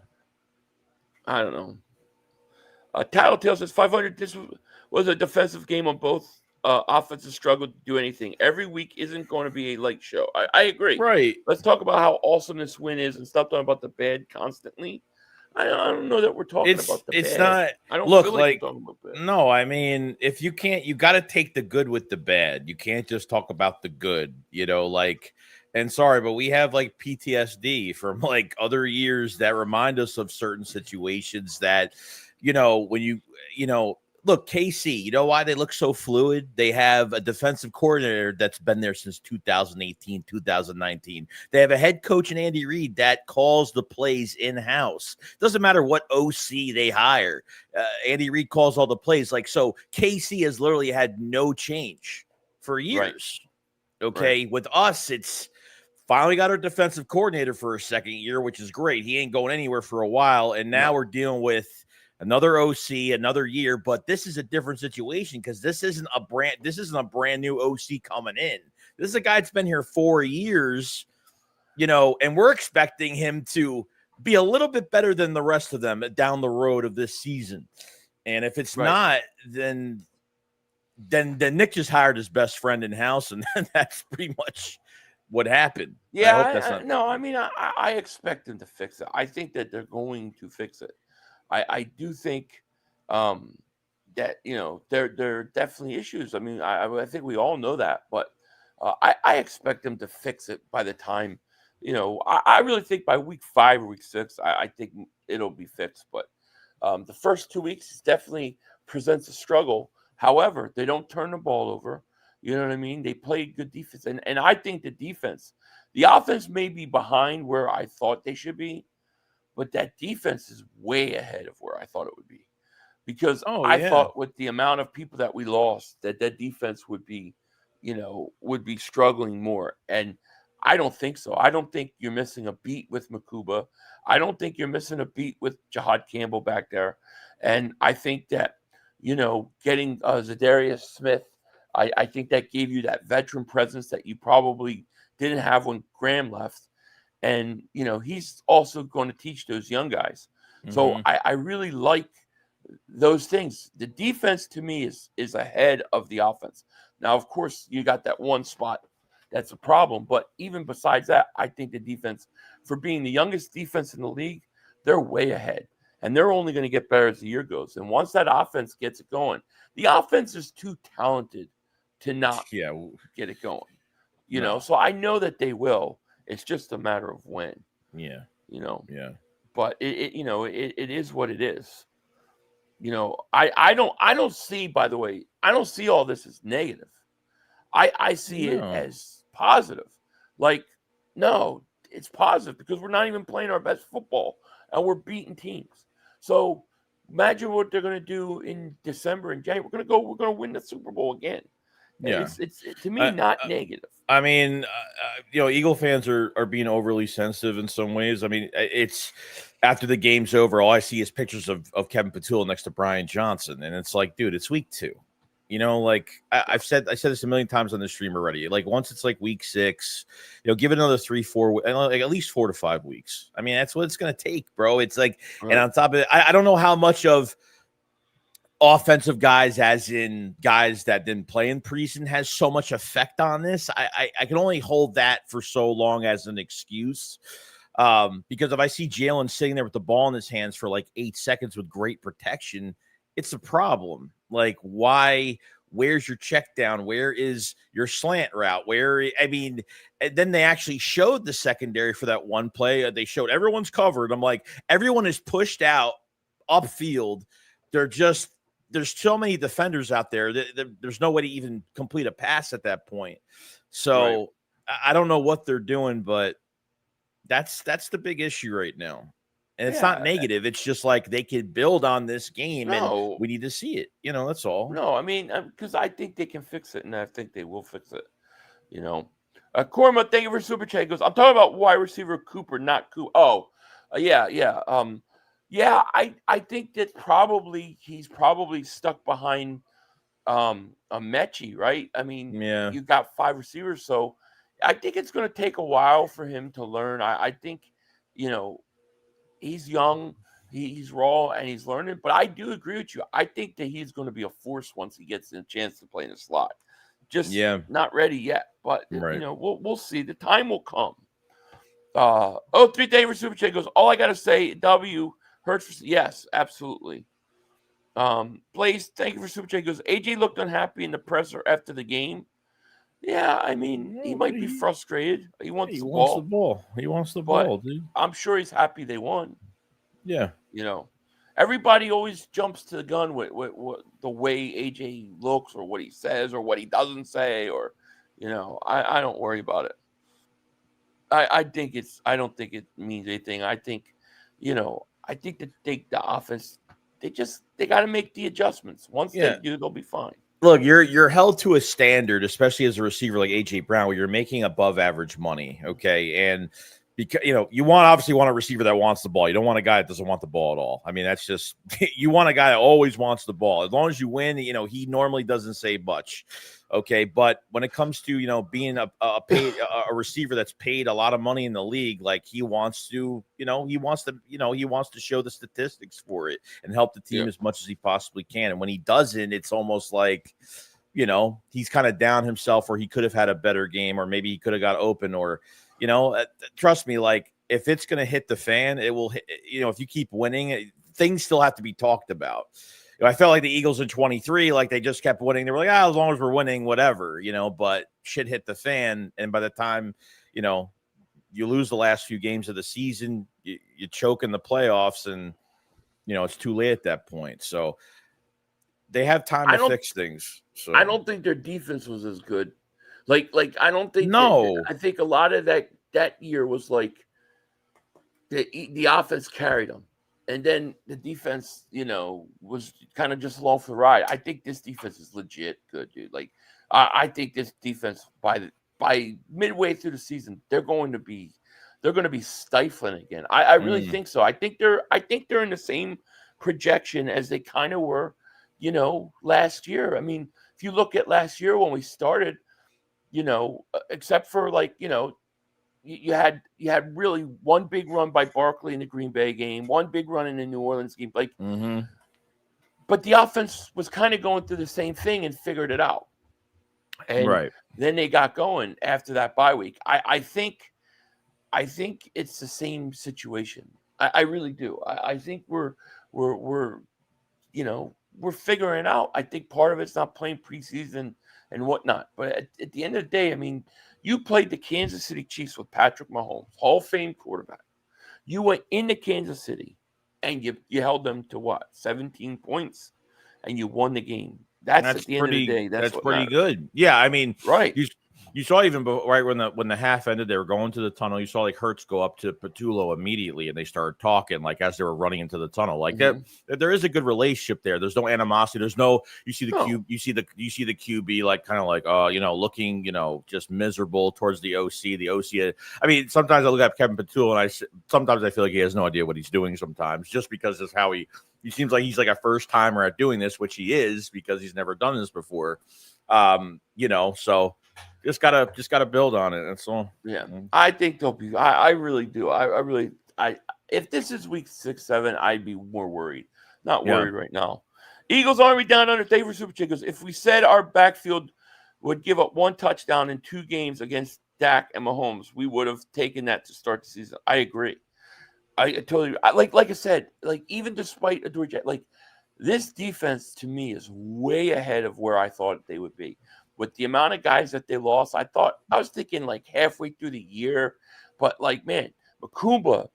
I don't know. Tattletale says 500. This was a defensive game on both offenses struggled to do anything. Every week isn't going to be a light show. I agree. Right. Let's talk about how awesome this win is and stop talking about the bad constantly. I don't know that we're talking about the bad. It's not. I don't look feel like we're talking about bad. No, I mean, if you can't, you got to take the good with the bad. You can't just talk about the good, you know, like, and sorry, but we have like PTSD from like other years that remind us of certain situations that, you know, when you know, look, KC, you know why they look so fluid? They have a defensive coordinator that's been there since 2018, 2019. They have a head coach in Andy Reid that calls the plays in-house. Doesn't matter what OC they hire. Andy Reid calls all the plays. Like, so KC has literally had no change for years. Right. Okay. Right. With us, it's Finally got our defensive coordinator for a second year, which is great. He ain't going anywhere for a while. And now we're dealing with another OC, another year. But this is a different situation because this isn't a brand new OC coming in. This is a guy that's been here 4 years, and we're expecting him to be a little bit better than the rest of them down the road of this season. And if it's not, then Nick just hired his best friend in house, and that's pretty much what happened. Yeah, I hope that's not. No, I mean, I expect them to fix it. I think that they're going to fix it. I do think that there are definitely issues. I mean, I think we all know that, but I expect them to fix it by the time. I really think by week 5 or week 6, I think it'll be fixed. But the first 2 weeks definitely presents a struggle. However, they don't turn the ball over. You know what I mean? They played good defense. And I think the offense may be behind where I thought they should be, but that defense is way ahead of where I thought it would be. Because I thought with the amount of people that we lost, that defense would be struggling more. And I don't think so. I don't think you're missing a beat with Makuba. I don't think you're missing a beat with Jahad Campbell back there. And I think that, getting Zadarius Smith, I think that gave you that veteran presence that you probably didn't have when Graham left. And, he's also going to teach those young guys. Mm-hmm. So I really like those things. The defense to me is ahead of the offense. Now, of course, you got that one spot that's a problem. But even besides that, I think the defense, for being the youngest defense in the league, they're way ahead. And they're only going to get better as the year goes. And once that offense gets it going, the offense is too talented to not get it going. So I know that they will. It's just a matter of when. Yeah. But it is what it is. I don't see, by the way, I don't see all this as negative. I see it as positive. No, it's positive because we're not even playing our best football and we're beating teams. So imagine what they're going to do in December and January. We're going to win the Super Bowl again. Yeah. It's to me not negative. I mean, Eagle fans are being overly sensitive in some ways. I mean, it's after the game's over, all I see is pictures of Kevin Patula next to Brian Johnson. And it's like, dude, it's week 2. I said this a million times on the stream already. Once it's week 6, give it another 3-4, at least 4 to 5 weeks. I mean, that's what it's going to take, bro. It's and on top of it, I don't know how much of offensive guys, as in guys that didn't play in preseason, has so much effect on this. I can only hold that for so long as an excuse. Because if I see Jalen sitting there with the ball in his hands for 8 seconds with great protection, it's a problem. Why? Where's your check down? Where is your slant route? And then they actually showed the secondary for that one play. They showed everyone's covered. I'm like, everyone is pushed out upfield. There's so many defenders out there that there's no way to even complete a pass at that point. So I don't know what they're doing, but that's the big issue right now. And it's not negative. It's just they could build on this game, and we need to see it. That's all. No, I mean, because I think they can fix it, and I think they will fix it. Korma, thank you for Super Chat. Goes, I'm talking about wide receiver Cooper, not Cooper. Oh, yeah. I think that he's probably stuck behind a Mechie, right? I mean, you got 5 receivers, so I think it's going to take a while for him to learn. I think, he's young, he's raw, and he's learning. But I do agree with you. I think that he's going to be a force once he gets a chance to play in the slot. Just not ready yet. But, we'll see. The time will come. 3 day for Super Chat goes, all I got to say, W, Hurts. Yes, absolutely. Blaze, thank you for Super Chat goes, AJ looked unhappy in the presser after the game. Yeah, I mean, he might be frustrated. He wants the ball. He wants the ball, dude. I'm sure he's happy they won. Yeah. Everybody always jumps to the gun with the way AJ looks or what he says or what he doesn't say or, I don't worry about it. I don't think it means anything. I think that the offense, they got to make the adjustments. Once they do, they'll be fine. look, you're held to a standard, especially as a receiver like AJ Brown, where you're making above average money. Okay. And because you obviously want a receiver that wants the ball. You don't want a guy that doesn't want the ball at all. I mean, that's just you want a guy that always wants the ball. As long as you win, he normally doesn't say much. Okay, but when it comes to being a receiver that's paid a lot of money in the league, like he wants to show the statistics for it and help the team as much as he possibly can. And when he doesn't, it's almost like he's kind of down himself, or he could have had a better game, or maybe he could have got open, or trust me, like if it's going to hit the fan, it will hit. If you keep winning, things still have to be talked about. I felt like the Eagles in 23, like they just kept winning. They were like, as long as we're winning, whatever, but shit hit the fan. And by the time, you lose the last few games of the season, you choke in the playoffs, and, it's too late at that point. So they have time to fix things. So I don't think their defense was as good. Like I don't think. No, I think a lot of that year was like the offense carried them. And then the defense, was kind of just along for the ride. I think this defense is legit good, dude. Like, I think this defense by midway through the season, they're going to be stifling again. I really think so. I think they're in the same projection as they kind of were, last year. I mean, if you look at last year when we started, except for you had really one big run by Barkley in the Green Bay game, one big run in the New Orleans game. But the offense was kind of going through the same thing and figured it out. And then they got going after that bye week. I think it's the same situation. I really do. I think we're figuring it out. I think part of it's not playing preseason and whatnot. But at the end of the day, I mean, you played the Kansas City Chiefs with Patrick Mahomes, Hall of Fame quarterback. You went into Kansas City and you held them to what? 17 points, and you won the game. That's at the end of the day. That's pretty good. Yeah, I mean, right. You saw even right when the half ended, they were going to the tunnel. You saw like Hurts go up to Patullo immediately, and they started talking like as they were running into the tunnel. Like that, there is a good relationship there. There's no animosity. There's no. You see the QB like kind of like looking just miserable towards the OC. The OC. I mean, sometimes I look at Kevin Patullo and sometimes I feel like he has no idea what he's doing. Sometimes just because of how he seems like he's like a first timer at doing this, which he is because he's never done this before. So. Just gotta build on it. That's all. Yeah, I think they'll be. I really do. I if this is week 6, 7, I'd be more worried. Not worried right now. Eagles Army down under Dave for Super Chickens. If we said our backfield would give up 1 touchdown in 2 games against Dak and Mahomes, we would have taken that to start the season. I agree. I totally like I said, like even despite a Georgia, like this defense to me is way ahead of where I thought they would be. With the amount of guys that they lost, I was thinking like halfway through the year, but like, man, Makumba,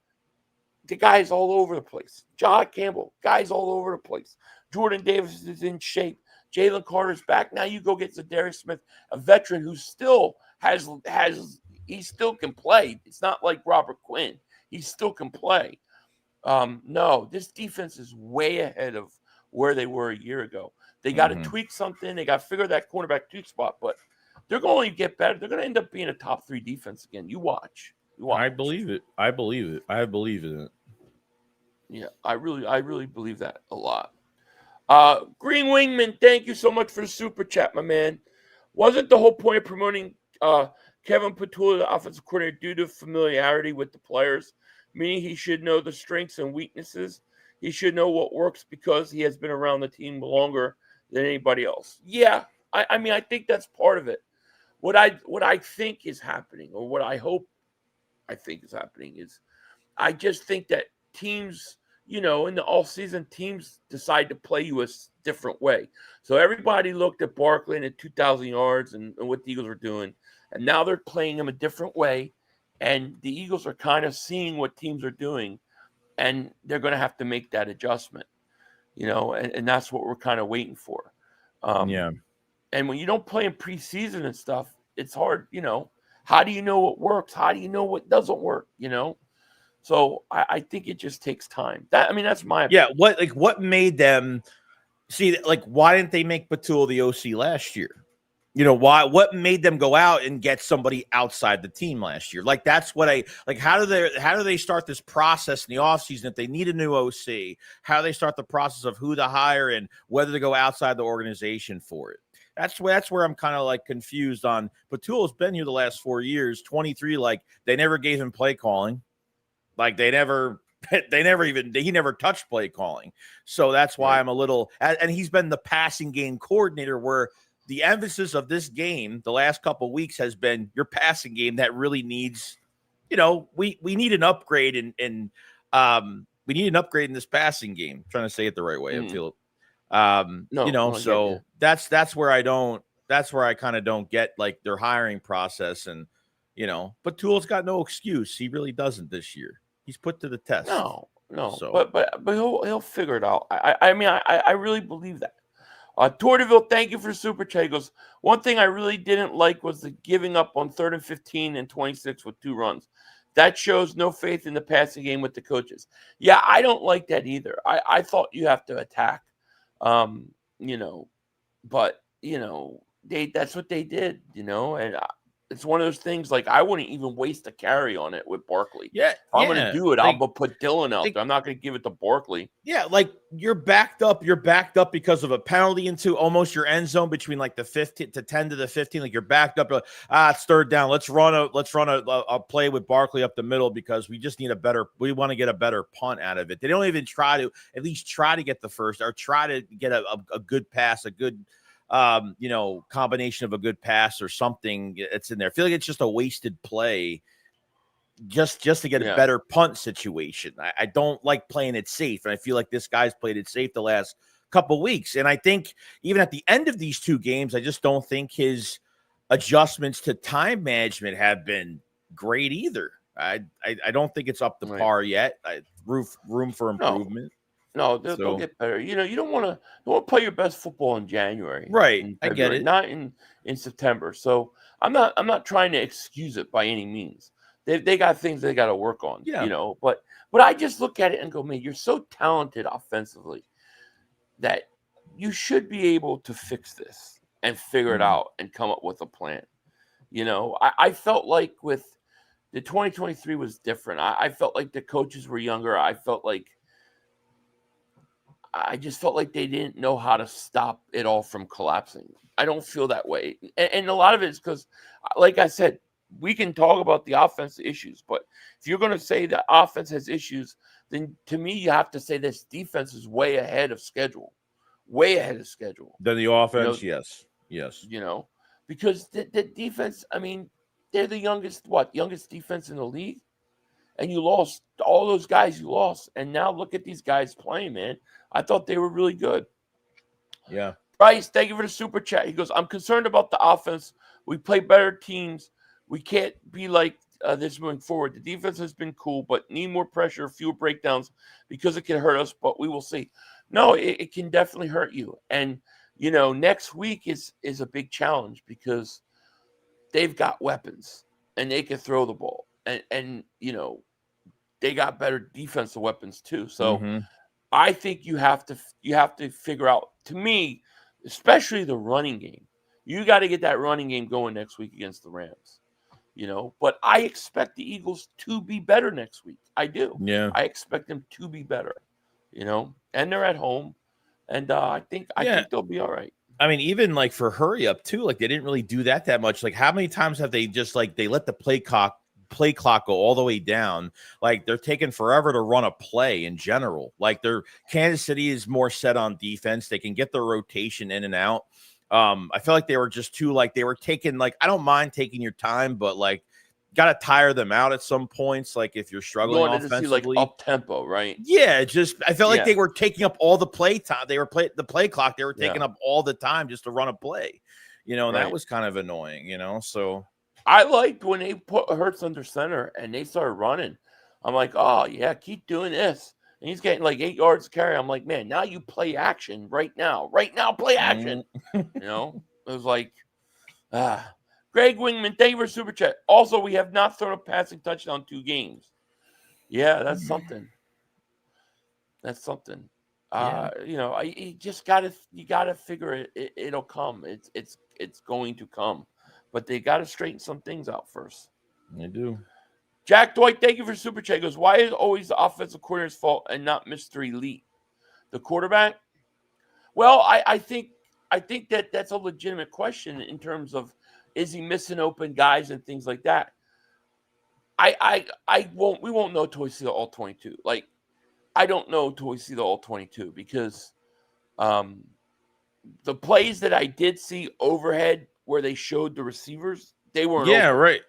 the guy's all over the place. John Campbell, guys all over the place. Jordan Davis is in shape. Jalen Carter's back. Now you go get Zadarius Smith, a veteran who still he still can play. It's not like Robert Quinn. He still can play. No, this defense is way ahead of where they were a year ago. They got to tweak something. They got to figure that cornerback 2 spot, but they're going to only get better. They're going to end up being a top 3 defense again. You watch. I believe it. I believe in it. Yeah, I really believe that a lot. Green Wingman, thank you so much for the super chat, my man. Wasn't the whole point of promoting Kevin Patullo, the offensive coordinator, due to familiarity with the players, meaning he should know the strengths and weaknesses? He should know what works because he has been around the team longer than anybody else. Yeah, I mean, I think that's part of it. What I think is happening, or what I hope I think is happening, is I just think that teams, in the off-season, teams decide to play you a different way. So everybody looked at Barkley and at 2,000 yards and what the Eagles were doing, and now they're playing him a different way, and the Eagles are kind of seeing what teams are doing, and they're going to have to make that adjustment, and that's what we're kind of waiting for. And when you don't play in preseason and stuff, it's hard, how do you know what works? How do you know what doesn't work, So I think it just takes time. That's my opinion. Yeah. What made them See, like, why didn't they make Batul the OC last year? You know, why? What made them go out and get somebody outside the team last year? Like, that's what I like. How do they start this process in the offseason if they need a new OC? How do they start the process of who to hire and whether to go outside the organization for it? That's where I'm kind of like confused on. Batul has been here the last 4 years, 23. Like, they never gave him play calling. Like, he never touched play calling. So that's why I'm a little, and he's been the passing game coordinator, where the emphasis of this game the last couple of weeks has been your passing game that really needs, we need an upgrade in we need an upgrade in this passing game. I'm trying to say it the right way. I feel that's where I kind of don't get like their hiring process. And but Tool's got no excuse. He really doesn't this year. He's put to the test. No. So. But he'll figure it out. I really believe that. Torteville, thank you for the super chat. He goes, one thing I really didn't like was the giving up on 3rd and 15 and 26 with 2 runs. That shows no faith in the passing game with the coaches. Yeah, I don't like that either. I thought you have to attack, but that's what they did, and it's one of those things, like, I wouldn't even waste a carry on it with Barkley. Yeah. If I'm going to do it, I'll put Dillon out there. I'm not going to give it to Barkley. Yeah, like, you're backed up because of a penalty into almost your end zone between like the 15 to 10 to the 15. Like, you're backed up. Like, it's 3rd down. Let's run a play with Barkley up the middle because we just need we want to get a better punt out of it. They don't even try to get the first or try to get a good pass, a good combination of a good pass or something that's in there. I feel like it's just a wasted play just to get a better punt situation. I don't like playing it safe, and I feel like this guy's played it safe the last couple weeks. And I think even at the end of these 2 games, I just don't think his adjustments to time management have been great either. I don't think it's up to par yet. Room for improvement. No, they'll get better. You don't want to play your best football in January, right? I get it. Not in September. So I'm not trying to excuse it by any means. They got things they got to work on. But I just look at it and go, man, you're so talented offensively that you should be able to fix this and figure it out and come up with a plan. I felt like with the 2023 was different. I felt like the coaches were younger. I just felt like they didn't know how to stop it all from collapsing. I don't feel that way. And a lot of it is because, like I said, we can talk about the offense issues, but if you're going to say that offense has issues, then to me, you have to say this defense is way ahead of schedule. Then the offense, yes. Because the defense, they're the youngest defense in the league. And you lost all those guys you lost. And now look at these guys playing, man. I thought they were really good. Yeah. Bryce, thank you for the super chat. He goes, I'm concerned about the offense. We play better teams. We can't be like this moving forward. The defense has been cool, but need more pressure, fewer breakdowns because it can hurt us, but we will see. No, it can definitely hurt you. And, next week is a big challenge because they've got weapons and they can throw the ball. And they got better defensive weapons too. So I think you have to figure out, to me, especially the running game. You got to get that running game going next week against the Rams. But I expect the Eagles to be better next week. I do. Yeah. I expect them to be better. And they're at home, and I think they'll be all right. Even like for hurry up too, like they didn't really do that much. Like how many times have they just like they let the play clock go all the way down? Like they're taking forever to run a play in general. Like Kansas City is more set on defense. They can get their rotation in and out. I feel like they were just too, like they were taking, like, I don't mind taking your time, but like got to tire them out at some points. Like if you're struggling offensively, to see, like, up tempo, right? Yeah. I felt like they were taking up all the play time. They were the play clock. They were taking up all the time just to run a play, and that was kind of annoying, so. I liked when they put Hurts under center and they started running. I'm like, oh, yeah, keep doing this. And he's getting like 8 yards carry. I'm like, man, now you play action right now. Right now, play action. It was like, Greg Wingman, thank you for super chat. Also, we have not thrown a passing touchdown 2 games. Yeah, that's something. You gotta figure it. It'll come. It's going to come, but they got to straighten some things out first. They do. Jack Dwight, thank you for super chat. He goes, why is it always the offensive coordinator's fault and not Mr. Elite, the quarterback? Well, I think that's a legitimate question in terms of, is he missing open guys and things like that. We won't know till we see the all 22. Like, I don't know till we see the all 22 because the plays that I did see overhead where they showed the receivers, they weren't open. Right.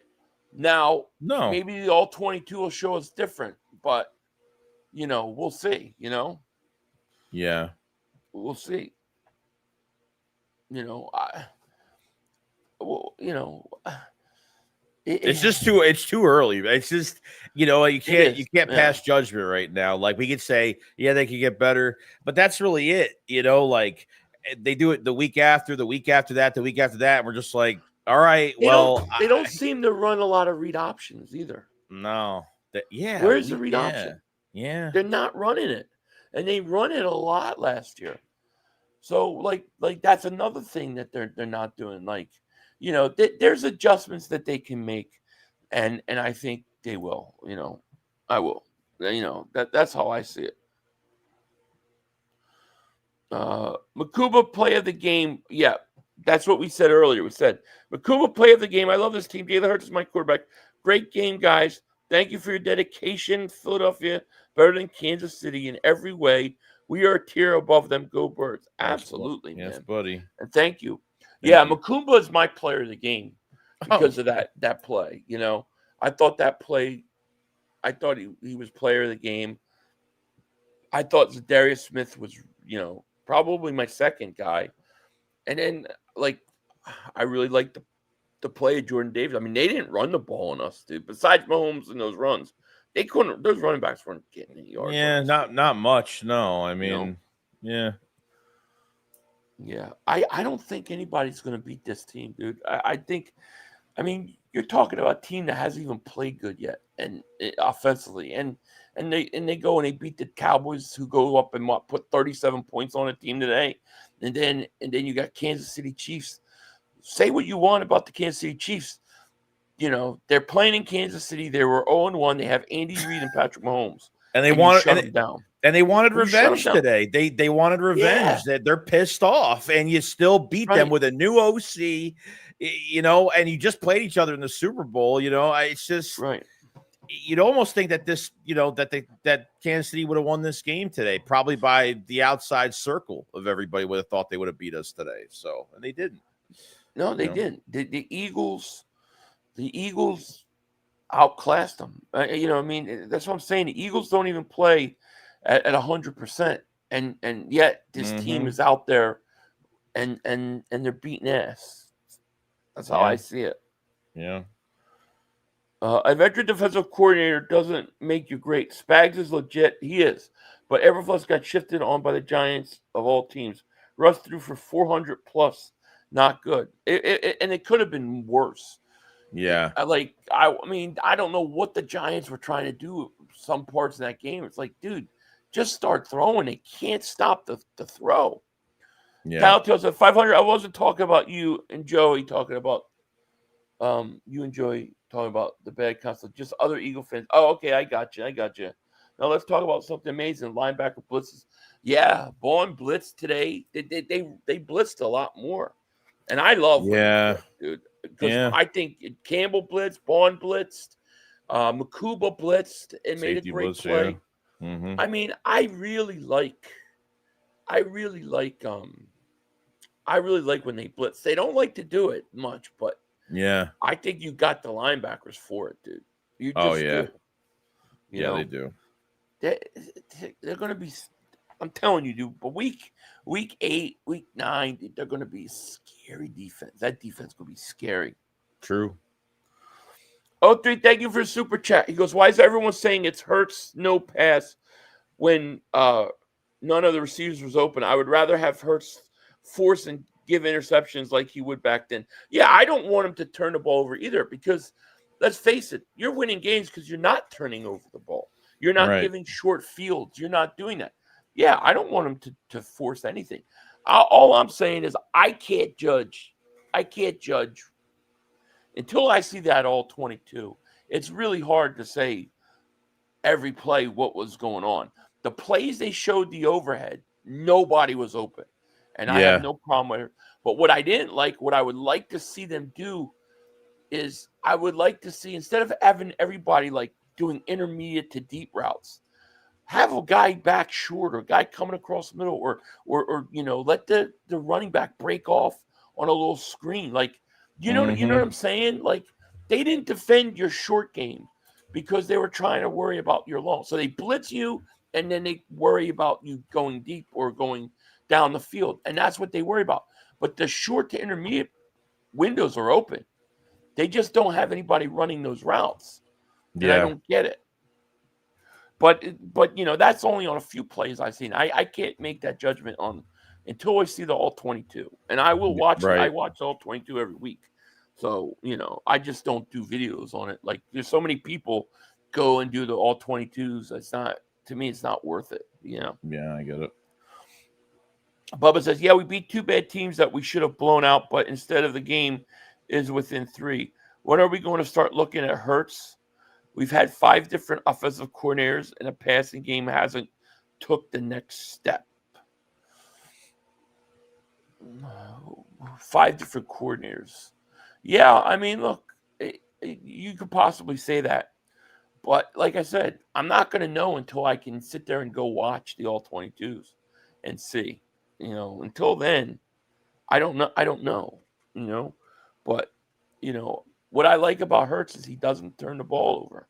Now, No. maybe the all 22 will show us different, but we'll see, Yeah. We'll see. It's too early. It's just, you can't pass judgment right now. Like, we could say, yeah, they could get better, but that's really it. Like, they do it the week after that, the week after that. And we're just like, all right, they don't seem to run a lot of read options either. No. Where's the read option? Yeah. They're not running it. And they run it a lot last year. So like that's another thing that they're not doing. Like, there's adjustments that they can make, and I think they will. I will. That's how I see it. Makuba play of the game. Yeah, that's what we said earlier. We said Makuba play of the game. I love this team. Jalen Hurts is my quarterback. Great game, guys. Thank you for your dedication. Philadelphia better than Kansas City in every way. We are a tier above them. Go Birds. Absolutely, yes, man. buddy. And thank you. Thank you. Makumba is my player of the game because of that play. I thought that play, I thought he was player of the game. I thought Zadarius Smith was, probably my second guy. And then, I really liked the play of Jordan Davis. I mean, they didn't run the ball on us, dude. Besides Mahomes and those runs, they couldn't. Those running backs weren't getting any yards. Yeah, not much. No, I mean, yeah. Yeah, I don't think anybody's going to beat this team, dude. I think, you're talking about a team that hasn't even played good yet, and offensively, and they go and they beat the Cowboys, who go up and put 37 points on a team today, and then you got Kansas City Chiefs. Say what you want about the Kansas City Chiefs, they're playing in Kansas City. They were 0-1. They have Andy Reid and Patrick Mahomes, and they wanted them down. And they wanted revenge today. They wanted revenge. That they're pissed off, and you still beat them with a new OC, and you just played each other in the Super Bowl. It's just right. You'd almost think that this, that Kansas City would have won this game today, probably by the outside circle of everybody would have thought they would have beat us today. So, and they didn't. No, they didn't. The Eagles outclassed them. That's what I'm saying. The Eagles don't even play at 100%, and yet this team is out there, and they're beating ass. That's how I see it. Yeah. A veteran defensive coordinator doesn't make you great. Spags is legit. He is. But Everfluss got shifted on by the Giants of all teams. Russ threw for 400 plus. Not good. And it could have been worse. Yeah. I don't know what the Giants were trying to do some parts of that game. It's like, dude, just start throwing. They can't stop the throw. Yeah. Kyle tells us 500. I wasn't talking about you and Joey talking about you and Joey talking about the bad concept. Just other Eagle fans. Oh, okay, I got you. Now let's talk about something amazing. Linebacker blitzes. Yeah, Vaughn blitzed today. They blitzed a lot more. And I love dude. Because I think Campbell blitzed, Vaughn blitzed, Makuba blitzed and made a great play. Yeah. Mm-hmm. I really like when they blitz. They don't like to do it much, but yeah, I think you got the linebackers for it, dude. You just do. They do. They're going to be. I'm telling you, dude. But week 8, week 9, they're going to be a scary defense. That defense is going to be scary. True. 03, thank you for the super chat. He goes, why is everyone saying it's Hurts no pass when none of the receivers was open? I would rather have Hurts force and give interceptions like he would back then. Yeah, I don't want him to turn the ball over either because, let's face it, you're winning games because you're not turning over the ball. You're not giving short fields. You're not doing that. Yeah, I don't want him to force anything. All I'm saying is I can't judge. I can't judge until I see that all 22. It's really hard to say every play what was going on. The plays they showed the overhead, nobody was open. And I have Yeah. no problem with it. But what I didn't like, what I would like to see them do is I would like to see, instead of having everybody like doing intermediate to deep routes, have a guy back short or a guy coming across the middle or let the running back break off on a little screen. Like, you know what I'm saying? Like, they didn't defend your short game because they were trying to worry about your long. So they blitz you and then they worry about you going deep or going down the field. And that's what they worry about. But the short to intermediate windows are open. They just don't have anybody running those routes. And I don't get it. But that's only on a few plays I've seen. I can't make that judgment on until I see the all 22. And I will watch it. I watch all 22 every week. So, I just don't do videos on it. Like, there's so many people go and do the all 22s. It's not, to me, it's not worth it. Yeah, I get it. Bubba says, yeah, we beat two bad teams that we should have blown out, but instead of the game is within 3. When are we going to start looking at Hurts? We've had 5 different offensive coordinators, and a passing game hasn't took the next step. 5 different coordinators. Yeah, I mean, look, you could possibly say that. But like I said, I'm not going to know until I can sit there and go watch the all 22s and see. Until then, I don't know. But, what I like about Hurts is he doesn't turn the ball over.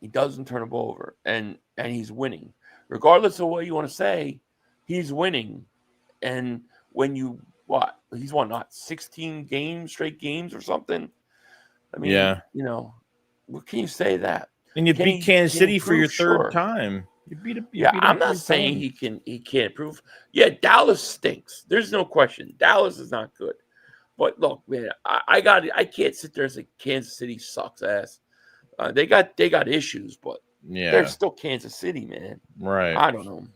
He doesn't turn the ball over, and he's winning. Regardless of what you want to say, he's winning. And when he's won, not 16 straight games or something? I mean, what can you say that? And you beat Kansas City for your third time. You beat him. I'm not saying he can't improve. Yeah, Dallas stinks. There's no question. Dallas is not good. But look, man, I can't sit there and say Kansas City sucks ass. They got issues, but they're still Kansas City, man. Right. I don't know.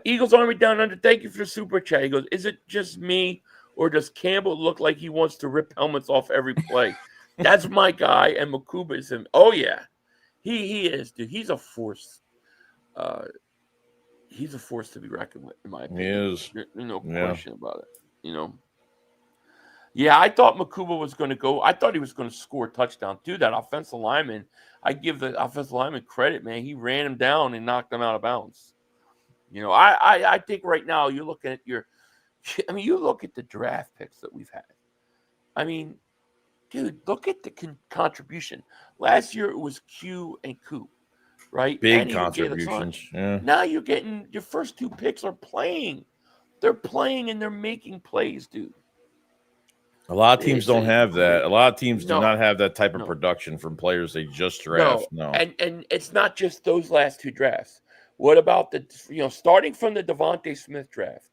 Eagles Army Down Under, thank you for the super chat. He goes, is it just me, or does Campbell look like he wants to rip helmets off every play? That's my guy, and Makuba is him. Oh yeah, he is, dude. He's a force. He's a force to be reckoned with, in my opinion. He is. There's no question about it. Yeah, I thought Makuba was going to go. I thought he was going to score a touchdown. Dude, that offensive lineman, I give the offensive lineman credit, man. He ran him down and knocked him out of bounds. I think right now you're looking at you look at the draft picks that we've had. I mean, dude, look at the contribution. Last year it was Q and Coop, right? Big contributions. Yeah. Now you're getting your first 2 picks are playing. They're playing and they're making plays, dude. A lot of teams don't have that. A lot of teams do not have that type of production from players they just draft. No. And it's not just those last 2 drafts. What about starting from the Devontae Smith draft?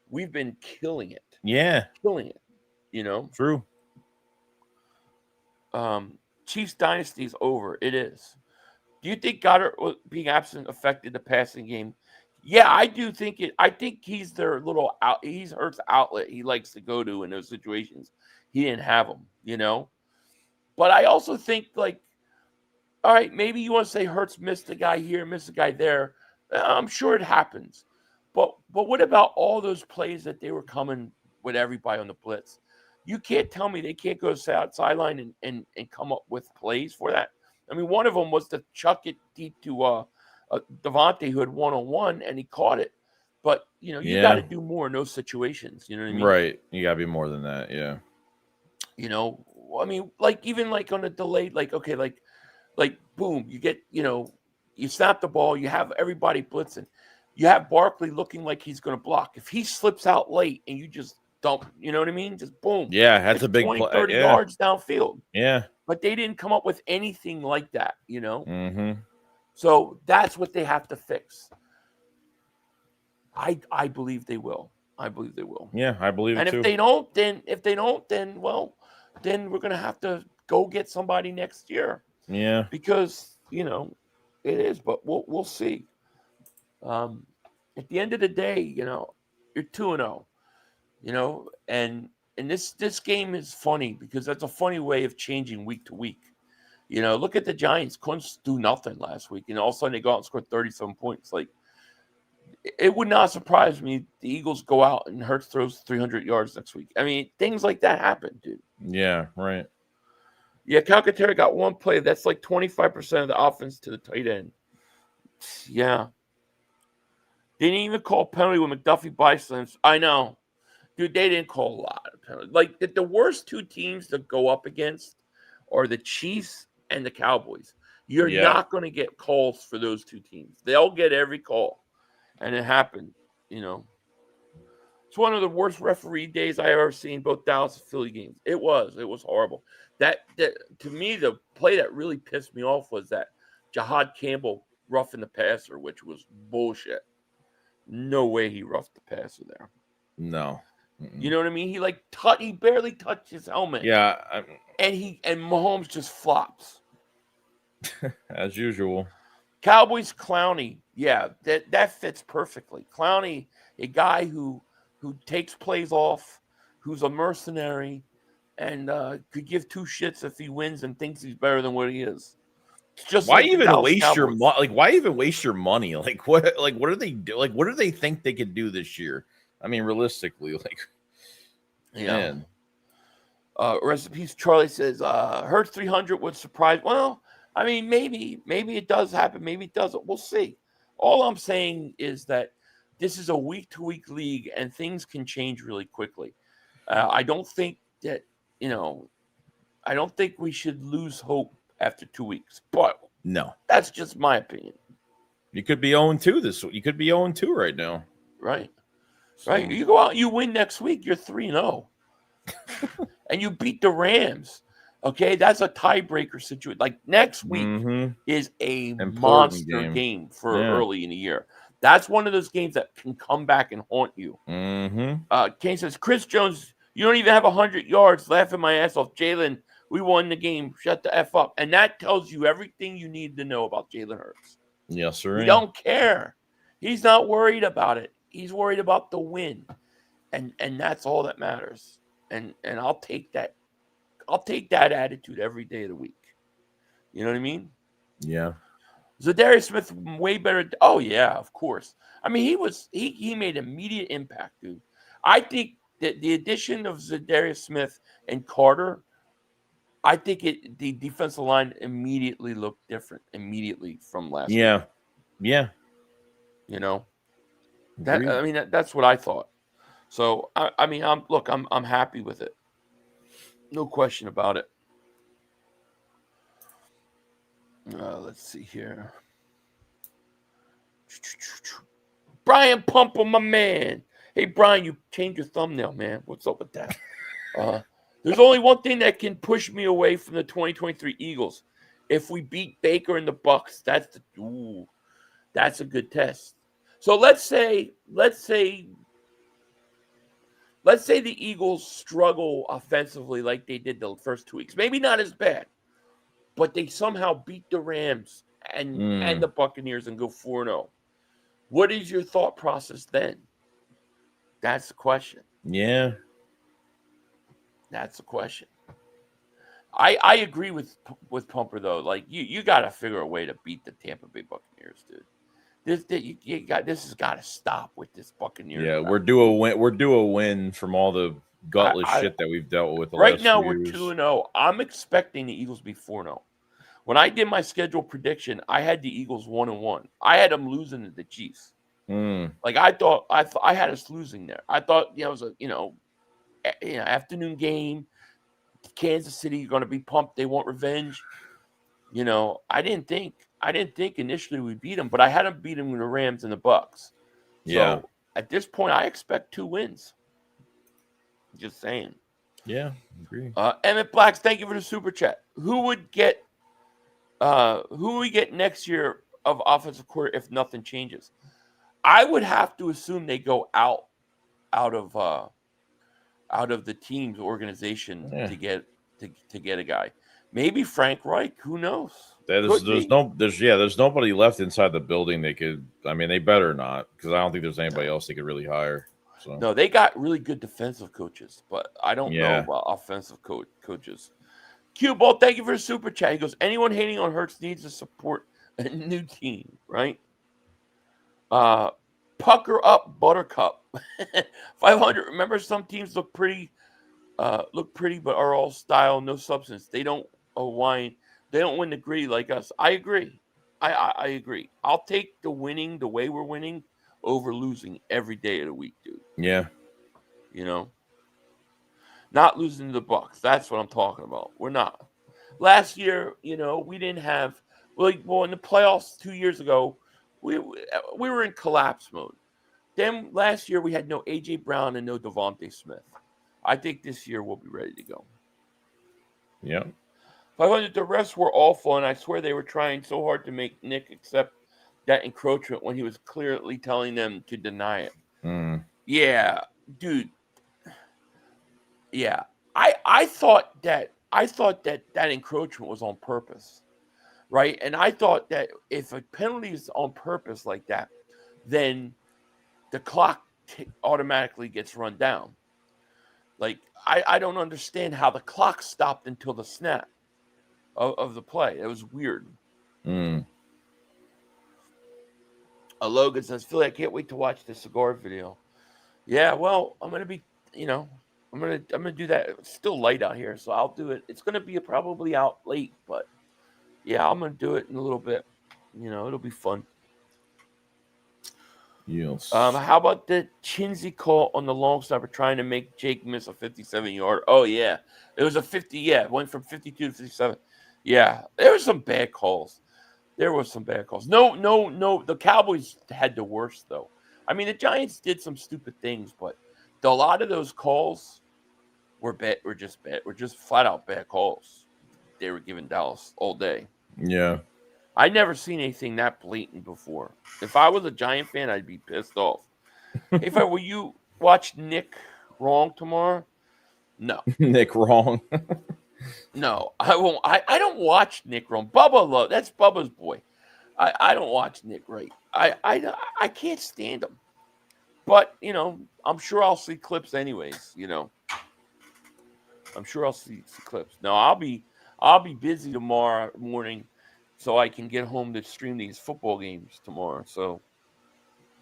We've been killing it. Yeah. Killing it. True. Chiefs dynasty is over. It is. Do you think Goddard being absent affected the passing game? Yeah, I do think it. I think he's their little out. He's Hurts' outlet. He likes to go to in those situations. He didn't have them, But I also think, like, all right, maybe you want to say Hurts missed a guy here, missed a guy there. I'm sure it happens. But what about all those plays that they were coming with everybody on the blitz? You can't tell me they can't go sideline and come up with plays for that. I mean, one of them was to chuck it deep to Devontae, who had one-on-one, and he caught it. But, you got to do more in those situations. You know what I mean? Right. You got to be more than that, yeah. I mean, like, even like on a delayed, like, okay, like boom, you get, you snap the ball, you have everybody blitzing. You have Barkley looking like he's going to block. If he slips out late and you just dump, you know what I mean? Just boom. Yeah, that's a big 20, play. 30 yards downfield. Yeah. But they didn't come up with anything like that, Mm-hmm. So that's what they have to fix. I believe they will. I believe they will. Yeah, I believe it too. And if they don't, then we're going to have to go get somebody next year. Yeah. Because, it is, but we'll see. at the end of the day, you're 2-0, and this game is funny because that's a funny way of changing week to week. Look at the Giants. Couldn't do nothing last week, and all of a sudden they go out and score 37 points. Like, it would not surprise me the Eagles go out and Hurts throws 300 yards next week. I mean, things like that happen, dude. Yeah, right. Yeah, Calcaterra got one play. That's like 25% of the offense to the tight end. Yeah. They didn't even call penalty when McDuffie byslams. I know. Dude, they didn't call a lot of penalties. Like, the worst two teams to go up against are the Chiefs and the Cowboys. You're not going to get calls for those two teams. They'll get every call. And it happened, It's one of the worst referee days I ever seen, both Dallas and Philly games. It was horrible. That to me, the play that really pissed me off was that Jahad Campbell roughing the passer, which was bullshit. No way he roughed the passer there. No. You know what I mean? He he barely touched his helmet. Yeah. And Mahomes just flops. As usual. Cowboys Clowney. Yeah, that fits perfectly. Clowney, a guy who takes plays off, who's a mercenary, and could give two shits if he wins and thinks he's better than what he is. It's just why like even waste your money? Like, why even waste your money? Like, what do they do? Like, what do they think they could do this year? I mean, realistically, man. Rest in peace, Charlie says, Hurts 300 would surprise. Well, I mean, maybe it does happen. Maybe it doesn't. We'll see. All I'm saying is that this is a week-to-week league, and things can change really quickly. I don't think that, I don't think we should lose hope after 2 weeks. But no, that's just my opinion. You could be 0-2 You could be 0-2 right now. Right. So. Right. You go out and you win next week, you're 3-0. And you beat the Rams. Okay, that's a tiebreaker situation. Like, next week is a important monster game for early in the year. That's one of those games that can come back and haunt you. Kane says, Chris Jones, you don't even have 100 yards. Laughing my ass off. Jalen, we won the game. Shut the F up. And that tells you everything you need to know about Jalen Hurts. Yes, sir. He don't care. He's not worried about it. He's worried about the win. And that's all that matters. And I'll take that. I'll take that attitude every day of the week. You know what I mean? Yeah. Zadarius Smith way better. Oh yeah, of course. I mean, he made immediate impact, dude. I think that the addition of Zadarius Smith and Carter, I think the defensive line immediately looked different from last week. Yeah. That's what I thought. So I'm happy with it. No question about it. Let's see here. Brian Pumple, my man. Hey, Brian, you changed your thumbnail, man. What's up with that? There's only one thing that can push me away from the 2023 Eagles. If we beat Baker and the Bucs, that's a good test. So let's say the Eagles struggle offensively like they did the first 2 weeks. Maybe not as bad, but they somehow beat the Rams and the Buccaneers and go 4-0. What is your thought process then? That's the question. Yeah. That's the question. I agree with Pumper, though. Like, you got to figure a way to beat the Tampa Bay Buccaneers, dude. This has got to stop with this Buccaneers. Yeah, we're due a win from all the gutless shit that we've dealt with. Right now, we're 2-0. I'm expecting the Eagles to be 4-0. When I did my schedule prediction, I had the Eagles 1-1. I had them losing to the Chiefs. Like, I thought I had us losing there. I thought it was a afternoon game. Kansas City going to be pumped. They want revenge. I didn't think initially we'd beat them, but I had them beat them with the Rams and the Bucs. So at this point, I expect 2 wins. Just saying. Yeah, agree. Emmett Blacks, thank you for the super chat. Who would we get next year of offensive coordinator if nothing changes? I would have to assume they go out of the team's organization to get a guy. Maybe Frank Reich. Who knows? There's nobody left inside the building they could. I mean, they better not, because I don't think there's anybody else they could really hire. So No, they got really good defensive coaches, but I don't know Yeah. about offensive coaches. Cue Ball, thank you for the super chat. He goes, anyone hating on Hurts needs to support a new team, right? Pucker up, Buttercup. 500. Remember, some teams look pretty, but are all style, no substance. They don't whine. They don't win the gritty like us. I agree. I agree. I'll take the winning the way we're winning over losing every day of the week, dude. Yeah. You know, not losing to the Bucks. That's what I'm talking about. We're not. Last year, you know, we didn't have well in the playoffs 2 years ago, we were in collapse mode. Then last year we had no AJ Brown and no Devontae Smith. I think this year we'll be ready to go. Yeah. 500. The refs were awful, and I swear they were trying so hard to make Nick accept that encroachment when he was clearly telling them to deny it. Yeah, dude. Yeah, I thought that encroachment was on purpose, right? And I thought that if a penalty is on purpose like that, then the clock automatically gets run down. Like I don't understand how the clock stopped until the snap of the play. It was weird. Logan says, Philly, I can't wait to watch the cigar video. Yeah, well, I'm gonna be, I'm gonna do that. It's still light out here, so I'll do it. It's gonna be probably out late, but yeah, I'm gonna do it in a little bit. It'll be fun. Yes. How about the Chinsey call on the long snapper trying to make Jake miss a 57-yard? Oh yeah, it was a 50. Yeah, it went from 52 to 57. Yeah, there were some bad calls. No. The Cowboys had the worst though. I mean, the Giants did some stupid things, but a lot of those calls were bad. Were just bad. Were just flat out bad calls. They were giving Dallas all day. Yeah. I'd never seen anything that blatant before. If I was a Giant fan, I'd be pissed off. Hey, will you watch Nick Wrong tomorrow? No. Nick Wrong. No, I won't. I don't watch Nick Wrong. That's Bubba's boy. I don't watch Nick right. I can't stand him. But, I'm sure I'll see clips anyways, I'm sure I'll see clips. No, I'll be busy tomorrow morning so I can get home to stream these football games tomorrow. So,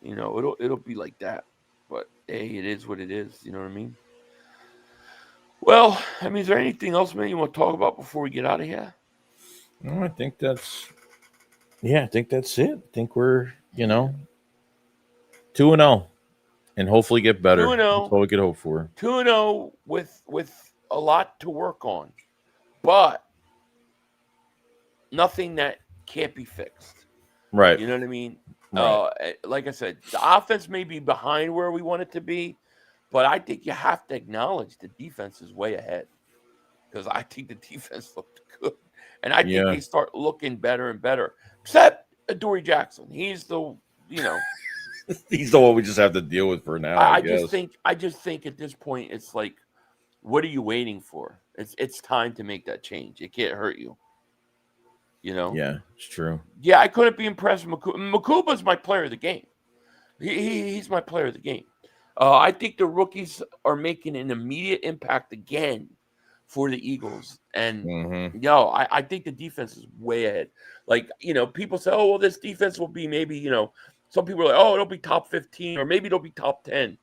it'll be like that. But hey, it is what it is, you know what I mean? Well, is there anything else, man, you want to talk about before we get out of here? No, I think that's it. I think we're, 2-0 and hopefully get better. 2-0. That's all we could hope for. 2-0 with a lot to work on, but nothing that can't be fixed. Right. You know what I mean? Right. Like I said, the offense may be behind where we want it to be, but I think you have to acknowledge the defense is way ahead, because I think the defense looked good, and I think they start looking better and better. Except Adoree Jackson, he's the he's the one we just have to deal with for now. I just think at this point it's like, what are you waiting for? It's time to make that change. It can't hurt you. Yeah, it's true. Yeah, I couldn't be impressed with Makuba. Makuba's my player of the game. He's my player of the game. I think the rookies are making an immediate impact again for the Eagles. And, I think the defense is way ahead. Like, people say, oh, well, this defense will be maybe, some people are like, oh, it'll be top 15 or maybe it'll be top 10.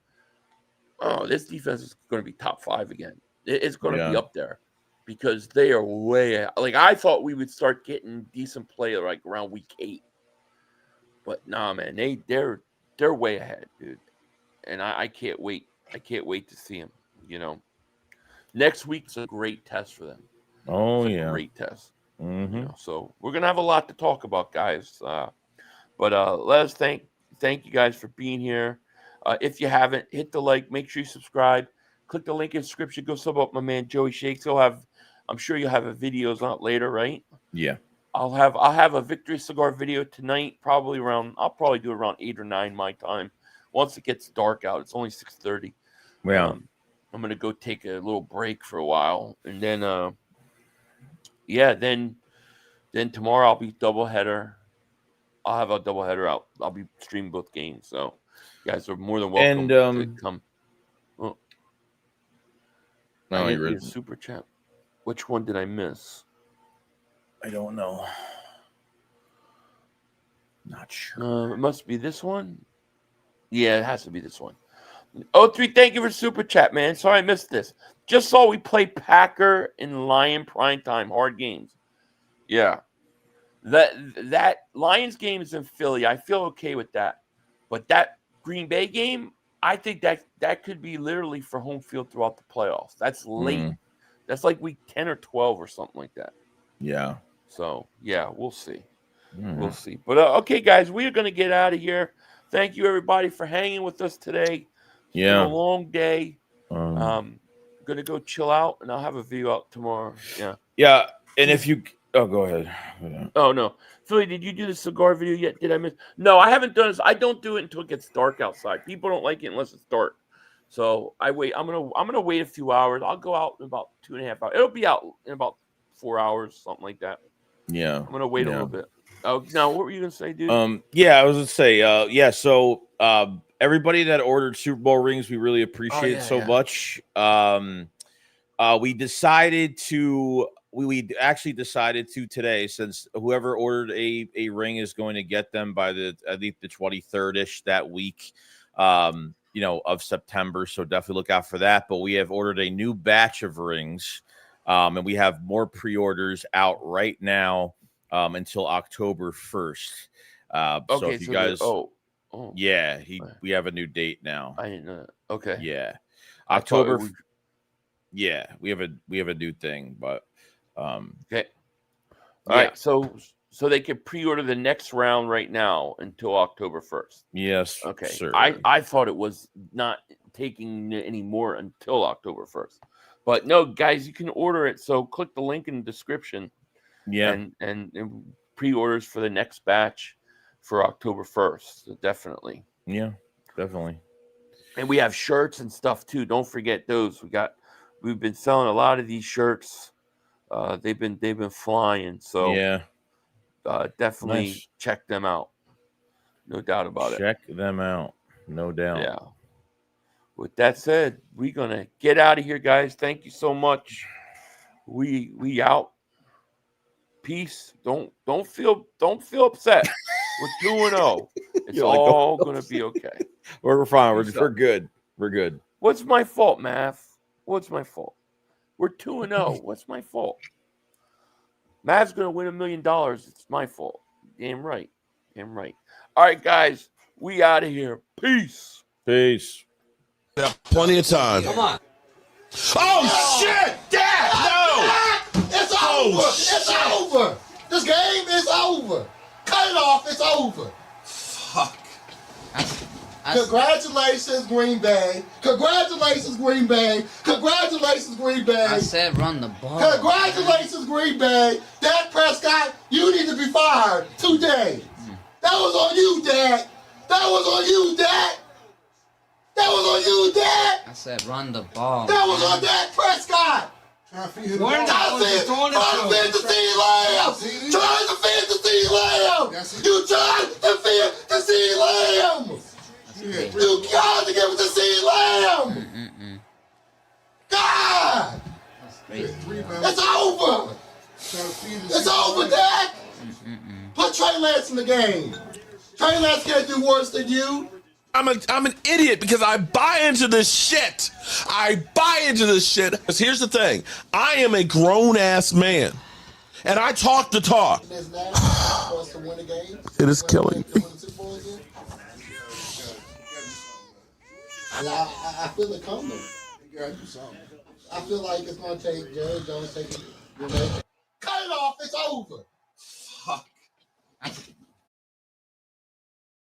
Oh, this defense is going to be top 5 again. It's going to be up there because they are way ahead. Like, I thought we would start getting decent play like around week 8. But, nah, man, they're way ahead, dude. And I can't wait. I can't wait to see them, Next week's a great test for them. Oh, Great test. Mm-hmm. So we're going to have a lot to talk about, guys. But let us thank you guys for being here. If you haven't, hit the like. Make sure you subscribe. Click the link in the description. Go sub up my man, Joey Shakes. I'm sure you'll have a videos out later, right? Yeah. I'll have a Victory Cigar video tonight, I'll probably do it around 8 or 9 my time. Once it gets dark out, it's only 6:30. Yeah. I'm gonna go take a little break for a while, and then yeah, then tomorrow I'll be doubleheader. I'll have a doubleheader out. I'll be streaming both games. So you guys are more than welcome to come. Oh, I didn't read a super chat. Which one did I miss? I don't know. Not sure. It must be this one. Yeah, it has to be this one. 03, thank you for super chat, man. Sorry I missed this. Just saw we play Packer and Lion primetime hard games. Yeah. That Lions game is in Philly. I feel okay with that. But that Green Bay game, I think that could be literally for home field throughout the playoffs. That's late. That's like week 10 or 12 or something like that. Yeah. So, yeah, we'll see. We'll see. But, okay, guys, we are going to get out of here. Thank you, everybody, for hanging with us today. It's been a long day. Going to go chill out, and I'll have a video out tomorrow. Yeah. Yeah, and if you – oh, go ahead. Yeah. Oh, no. Philly, did you do the cigar video yet? Did I miss? No, I haven't done this. I don't do it until it gets dark outside. People don't like it unless it's dark. So I wait. I'm gonna wait a few hours. I'll go out in about 2.5 hours. It'll be out in about 4 hours, something like that. Yeah. I'm gonna wait a little bit. Oh, now what were you gonna say, dude? Yeah, I was gonna say, so everybody that ordered Super Bowl rings, we really appreciate it so much. We decided to we actually decided to today, since whoever ordered a ring is going to get them by I think the 23rd-ish that week, of September. So definitely look out for that. But we have ordered a new batch of rings, and we have more pre-orders out right now until October 1st. So if you guys, we have a new date now. I didn't know that. Okay. Yeah, October. Yeah, we have a new thing, but okay. All right, so they can pre-order the next round right now until October 1st. Yes. Okay. Sir. I thought it was not taking any more until October 1st. But no, guys, you can order it. So click the link in the description. Yeah. And pre-orders for the next batch for October 1st. So definitely. Yeah, definitely. And we have shirts and stuff too. Don't forget those. We've been selling a lot of these shirts. They've been flying. So yeah. Definitely check them out. No doubt about it. Check them out. No doubt. Yeah. With that said, we're gonna get out of here, guys. Thank you so much. We out. Peace. Don't feel upset. We're 2-0. It's all gonna be okay. We're fine. We're good. We're good. What's my fault, Math? What's my fault? We're 2-0. What's my fault? Mav's going to win $1 million. It's my fault. Damn right. Damn right. All right, guys. We out of here. Peace. Peace. Yeah, plenty of time. Come on. Oh, shit! Dad! No! It's over! It's over! This game is over! Cut it off! It's over! Fuck. Congratulations, Green Bay. Congratulations, Green Bay. Congratulations, Green Bay. I said run the ball. Congratulations, Green Bay. Dak Prescott, you need to be fired today. That was on you, Dak. That was on you, Dak. That was on you, Dak. I said run the ball. That was on Dak Prescott. Where Trying to feed the CeeDee Lamb. Trying to feed the CeeDee Lamb. You tried to feed the CeeDee Lamb. You got to give it to CeeDee Lamb. God. It's over. It's over, Dak. Put Trey Lance in the game. Trey Lance can't do worse than you. I'm an idiot because I buy into this shit. I buy into this shit. Because here's the thing. I am a grown-ass man. And I talk the talk. It is killing me. I feel it coming. I feel like it's going to take Jerry Jones taking. Cut it off. It's over. Fuck.